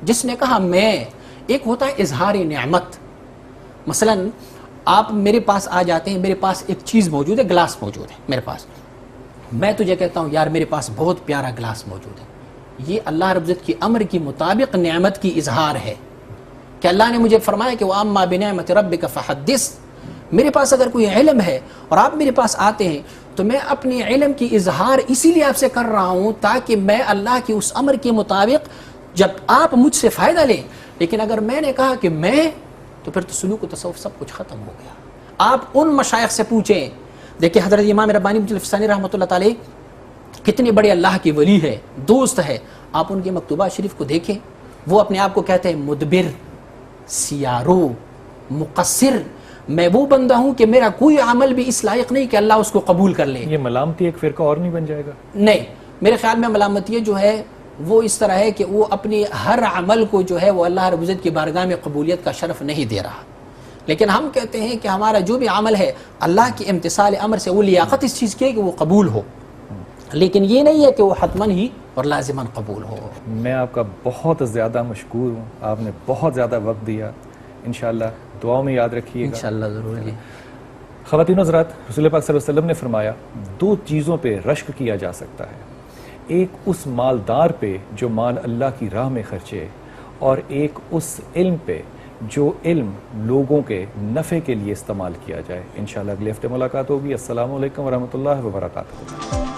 جس نے کہا میں، ایک ہوتا ہے اظہار نعمت. مثلا آپ میرے پاس آ جاتے ہیں، میرے پاس ایک چیز موجود ہے، گلاس موجود ہے میرے پاس، میں تجھے کہتا ہوں یار میرے پاس بہت پیارا گلاس موجود ہے. یہ اللہ رب العزت کی امر کی مطابق نعمت کی اظہار ہے کہ اللہ نے مجھے فرمایا کہ وَأَمَّا بِنِعْمَةِ رَبِّكَ فَحَدِّثْ. میرے پاس اگر کوئی علم ہے اور آپ میرے پاس آتے ہیں تو میں اپنی علم کی اظہار اسی لیے آپ سے کر رہا ہوں تاکہ میں اللہ کی اس امر کے مطابق جب آپ مجھ سے فائدہ لیں. لیکن اگر میں نے کہا کہ میں، تو پھر تو سلوک و تصوف سب کچھ ختم ہو گیا. آپ ان مشائخ سے پوچھیں. دیکھیں حضرت امام ربانی الفسانی رحمۃ اللہ تعالی کتنے بڑے اللہ کے ولی ہے، دوست ہے. آپ ان کے مکتوبات شریف کو دیکھیں، وہ اپنے آپ کو کہتے ہیں مدبر، سیارو، مقصر. میں وہ بندہ ہوں کہ میرا کوئی عمل بھی اس لائق نہیں کہ اللہ اس کو قبول کر لے. یہ ملامتی ایک فرقہ اور نہیں بن جائے گا؟ نہیں، میرے خیال میں ملامتی جو ہے وہ اس طرح ہے کہ وہ اپنی ہر عمل کو جو ہے وہ اللہ رب العزت کی بارگاہ میں قبولیت کا شرف نہیں دے رہا. لیکن ہم کہتے ہیں کہ ہمارا جو بھی عمل ہے اللہ کے امتثال امر سے وہ لیاقت اس چیز کی ہے کہ وہ قبول ہو، لیکن یہ نہیں ہے کہ وہ حتماً ہی اور لازماً قبول ہو. میں آپ کا بہت زیادہ مشکور ہوں، آپ نے بہت زیادہ وقت دیا. انشاءاللہ دعاؤں میں یاد رکھیے گا. انشاءاللہ ضرور جی. خواتین و حضرات، رسول پاک صلی اللہ علیہ وسلم نے فرمایا 2 چیزوں پہ رشک کیا جا سکتا ہے. ایک اس مالدار پہ جو مال اللہ کی راہ میں خرچے، اور ایک اس علم پہ جو علم لوگوں کے نفع کے لیے استعمال کیا جائے. انشاءاللہ اگلے ہفتے ملاقات ہوگی. السلام علیکم ورحمۃ اللہ وبرکاتہ.